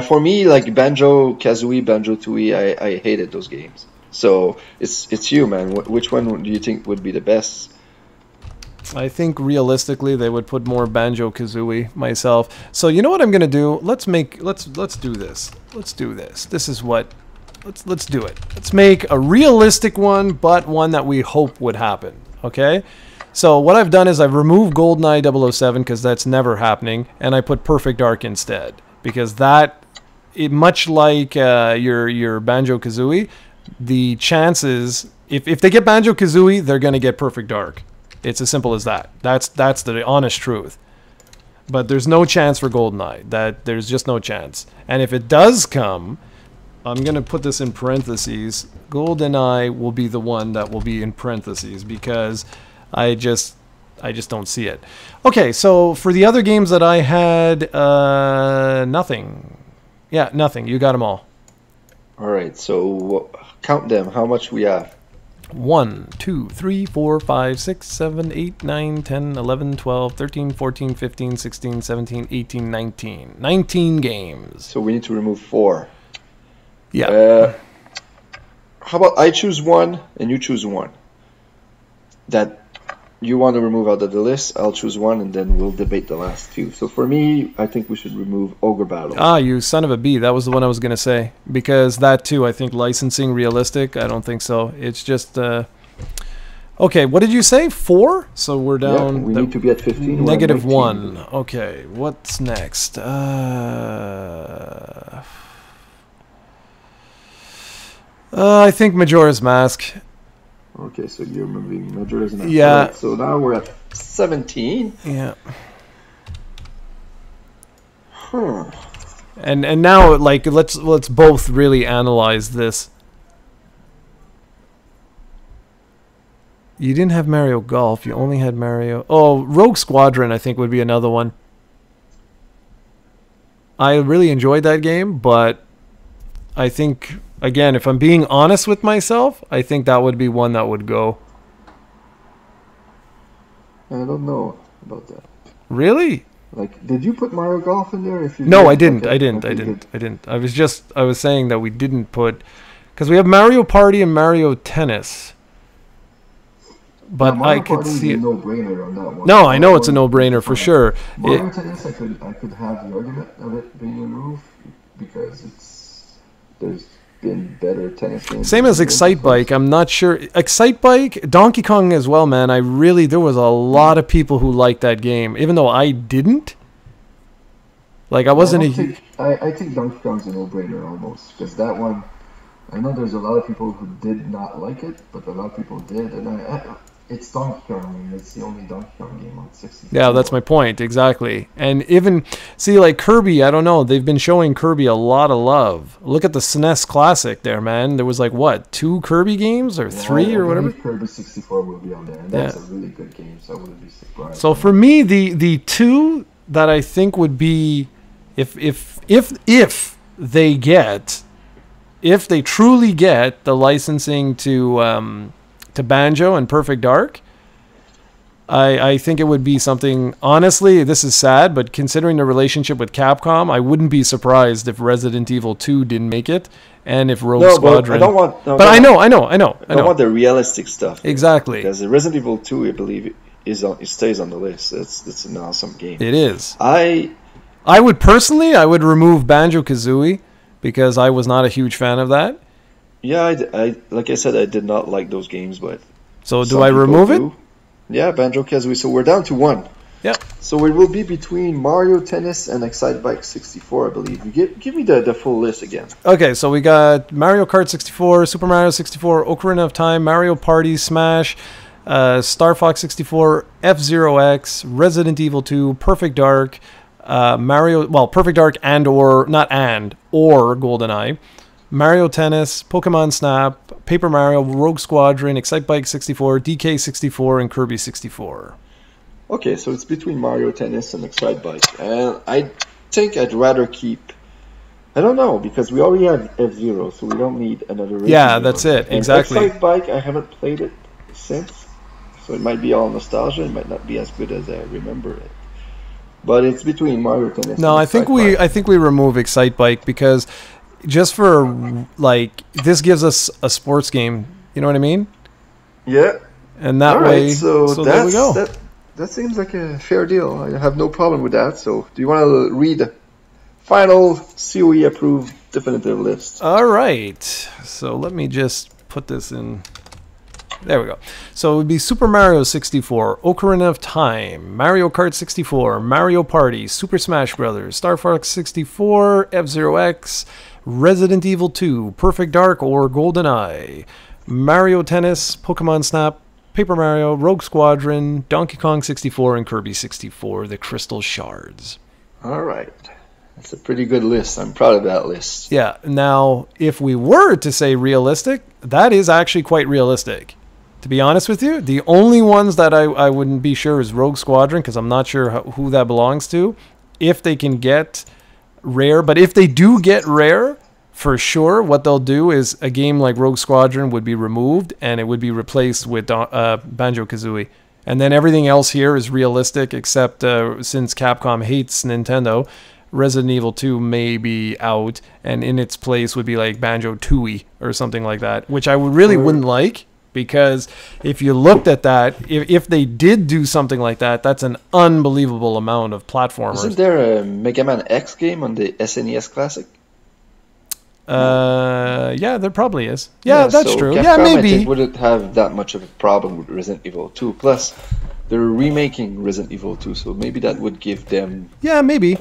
For me, like Banjo Kazooie, Banjo Tooie, I hated those games. So it's you, man. Which one do you think would be the best? I think realistically they would put more Banjo Kazooie myself. So you know what I'm gonna do? Let's do this. Let's do this. This is what. Let's do it. Let's make a realistic one, but one that we hope would happen. Okay. So what I've done is I've removed GoldenEye 007 because that's never happening, and I put Perfect Dark instead because that, much like your Banjo Kazooie, the chances if they get Banjo Kazooie, they're gonna get Perfect Dark. It's as simple as that. That's the honest truth. But there's no chance for GoldenEye. There's just no chance. And if it does come, I'm gonna put this in parentheses. GoldenEye will be the one that will be in parentheses because I just don't see it. Okay, so for the other games that I had, nothing. Yeah, nothing. You got them all. All right, so count them. How much we have? 1, 2, 3, 4, 5, 6, 7, 8, 9, 10, 11, 12, 13, 14, 15, 16, 17, 18, 19. 19 games. So we need to remove 4. Yeah. How about I choose one and you choose one that you want to remove out of the list? I'll choose one and then we'll debate the last two. So for me, I think we should remove Ogre Battle. Ah, you son of a bee. That was the one I was going to say. Because that too, I think licensing realistic. I don't think so. It's just... Okay, what did you say? 4? So we're down... Yeah, we need to be at 15. Negative 1. Okay, what's next? I think Majora's Mask. Okay, so you're moving Majora's Mask. Yeah. Right, so now we're at 17. Yeah. Huh. And now, like, let's both really analyze this. You didn't have Mario Golf. You only had Mario... Oh, Rogue Squadron, I think, would be another one. I really enjoyed that game, but I think... Again, if I'm being honest with myself, I think that would be one that would go. I don't know about that. Really? Like, did you put Mario Golf in there? If you no, did? I didn't. Okay. I didn't. I was saying that we didn't put, because we have Mario Party and Mario Tennis. But Mario I could Party see is it. a no-brainer on that one. No, I know it's a no-brainer for sure. Mario Tennis, I could have the argument of it being removed because there's been better tennis games. Same as Excite Bike. I'm not sure. Excite Bike, Donkey Kong as well, man. There was a lot of people who liked that game, even though I didn't. Like, I wasn't I think Donkey Kong's a no-brainer almost, because that one, I know there's a lot of people who did not like it, but a lot of people did, and it's Donkey Kong. It's the only Donkey Kong game on 64. Yeah, that's my point, exactly. And even, see, like Kirby, I don't know, they've been showing Kirby a lot of love. Look at the SNES Classic there, man. There was like, what, 2 Kirby games, or 3, or whatever? Kirby 64 will be on there, and that's a really good game, so I wouldn't be surprised. So for me, the 2 that I think would be, if they truly get the licensing to Banjo and Perfect Dark, I think it would be something. Honestly, this is sad, but considering the relationship with Capcom, I wouldn't be surprised if Resident Evil 2 didn't make it, and if Rogue Squadron. But I don't want. No, but I know. I don't want the realistic stuff. Exactly. Because Resident Evil 2, I believe, it stays on the list. It's an awesome game. It is. I would personally, remove Banjo Kazooie because I was not a huge fan of that. Yeah, I like I said, I did not like those games, but so do I remove it? Yeah, Banjo Kazooie. So we're down to 1. Yep. So it will be between Mario Tennis and Excitebike 64, I believe. Give me the full list again. Okay, so we got Mario Kart 64, Super Mario 64, Ocarina of Time, Mario Party, Smash, Star Fox 64, F-Zero X, Resident Evil 2, Perfect Dark, Perfect Dark or GoldenEye, Mario Tennis, Pokemon Snap, Paper Mario, Rogue Squadron, Excitebike 64, DK 64, and Kirby 64. Okay, so it's between Mario Tennis and Excitebike. And I think I'd rather keep... I don't know, because we already have F-Zero, so we don't need another race. Yeah, that's it, exactly. Excitebike, I haven't played it since, so it might be all nostalgia. It might not be as good as I remember it. But it's between Mario Tennis No, and I think we remove Excitebike because just for, like, this gives us a sports game. You know what I mean? Yeah. And that all way, right, so there we go. That seems like a fair deal. I have no problem with that. So, do you want to read the final COE approved definitive list? All right. So let me just put this in. There we go. So it would be Super Mario 64, Ocarina of Time, Mario Kart 64, Mario Party, Super Smash Bros., Star Fox 64, F-Zero X, Resident Evil 2, Perfect Dark or GoldenEye, Mario Tennis, Pokemon Snap, Paper Mario, Rogue Squadron, Donkey Kong 64, and Kirby 64, the Crystal Shards. All right. That's a pretty good list. I'm proud of that list. Yeah. Now, if we were to say realistic, that is actually quite realistic. To be honest with you, the only ones that I wouldn't be sure is Rogue Squadron, because I'm not sure who that belongs to, if they can get rare. But if they do get rare, for sure, what they'll do is a game like Rogue Squadron would be removed and it would be replaced with Banjo-Kazooie. And then everything else here is realistic, except since Capcom hates Nintendo, Resident Evil 2 may be out, and in its place would be like Banjo-Tooie or something like that, which I really wouldn't like, because if you looked at that, if they did do something like that, that's an unbelievable amount of platformers. Isn't there a Mega Man X game on the SNES Classic? Yeah, there probably is. Yeah, that's true. Capcom, yeah, maybe. I think, wouldn't have that much of a problem with Resident Evil 2. Plus, they're remaking Resident Evil 2, so maybe that would give them... Yeah, maybe.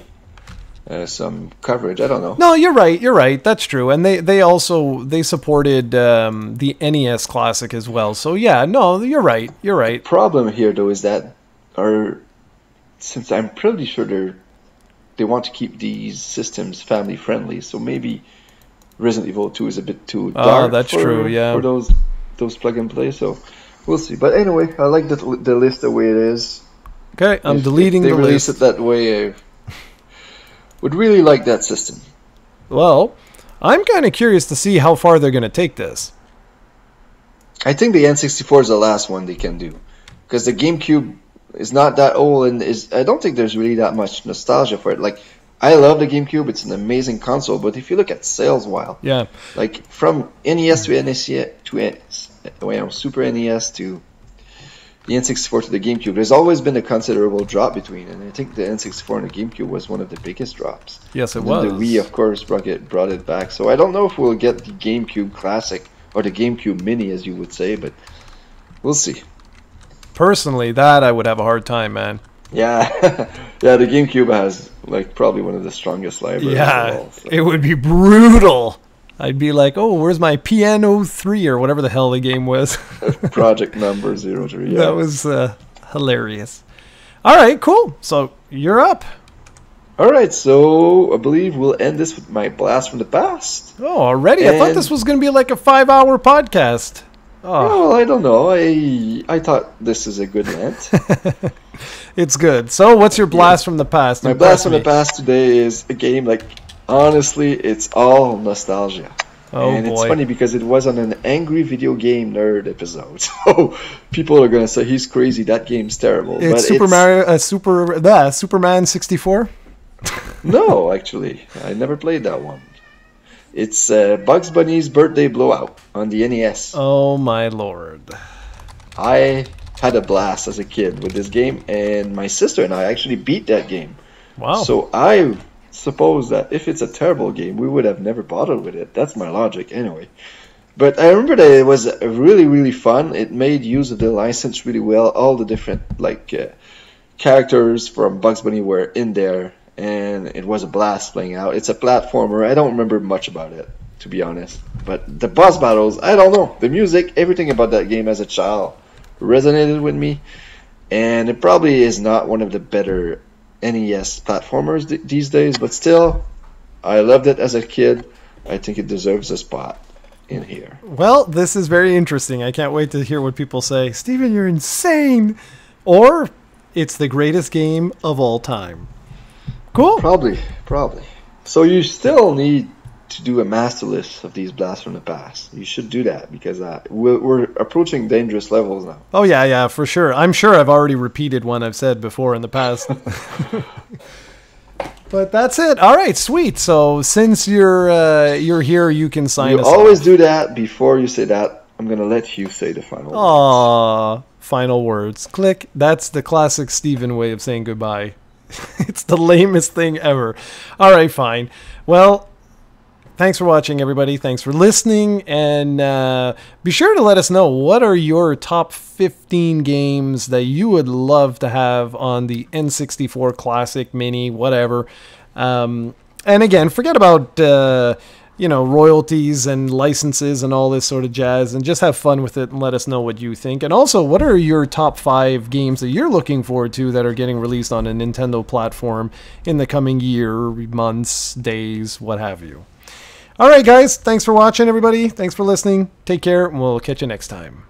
Some coverage. I don't know. No, you're right. You're right. That's true. And they also supported the NES Classic as well. So yeah, no, you're right. You're right. The problem here though is that, since I'm pretty sure they want to keep these systems family friendly, so maybe Resident Evil 2 is a bit too dark. That's true. Yeah. For those plug and play. So we'll see. But anyway, I like the list the way it is. Okay, I'm deleting the list. If they release it that way, would really like that system. Well, I'm kind of curious to see how far they're going to take this. I think the N64 is the last one they can do, because the GameCube is not that old, and I don't think there's really that much nostalgia for it. Like, I love the GameCube; it's an amazing console. But if you look at sales-wise, yeah, like from NES to NES to Super NES to the N64 to the GameCube, there's always been a considerable drop between, and I think the N64 and the GameCube was one of the biggest drops. Yes, it was. The Wii, of course, brought it back. So I don't know if we'll get the GameCube Classic or the GameCube Mini, as you would say, but we'll see. Personally, that I would have a hard time, man. Yeah, yeah. The GameCube has like probably one of the strongest libraries. Yeah, of all, so. It would be brutal. I'd be like, oh, where's my Piano 3 or whatever the hell the game was. Project number 03. Yeah. That was hilarious. All right, cool. So you're up. All right, so I believe we'll end this with my blast from the past. Oh, already? I thought this was going to be like a 5-hour podcast. Oh. Well, I don't know. I thought this is a good length. It's good. So what's your blast from the past? My blast from the past today is a game like... Honestly, it's all nostalgia. Oh, and boy. It's funny because it was on an Angry Video Game Nerd episode. So people are going to say, he's crazy, that game's terrible. It's Superman 64? No, actually. I never played that one. It's Bugs Bunny's Birthday Blowout on the NES. Oh, my lord. I had a blast as a kid with this game, and my sister and I actually beat that game. Wow. So I... suppose that if it's a terrible game, we would have never bothered with it. That's my logic anyway. But I remember that it was really, really fun. It made use of the license really well. All the different characters from Bugs Bunny were in there, and it was a blast playing out. It's a platformer. I don't remember much about it, to be honest. But the boss battles, I don't know. The music, everything about that game as a child resonated with me. And it probably is not one of the better NES platformers these days, but still, I loved it as a kid. I think it deserves a spot in here. Well, this is very interesting. I can't wait to hear what people say. Steven, you're insane. Or it's the greatest game of all time. Cool. Probably. So you still need to do a master list of these blasts from the past. You should do that because we're approaching dangerous levels now. Oh, yeah, for sure. I'm sure I've already repeated one I've said before in the past. But that's it. All right, sweet. So since you're here, you can sign us off. You always do that. Before you say that, I'm going to let you say the final words. Aww, final words. Click. That's the classic Steven way of saying goodbye. It's the lamest thing ever. All right, fine. Well, thanks for watching, everybody. Thanks for listening. And be sure to let us know what are your top 15 games that you would love to have on the N64 Classic, Mini, whatever. And again, forget about royalties and licenses and all this sort of jazz, and just have fun with it and let us know what you think. And also, what are your top 5 games that you're looking forward to that are getting released on a Nintendo platform in the coming year, months, days, what have you. All right, guys. Thanks for watching, everybody. Thanks for listening. Take care, and we'll catch you next time.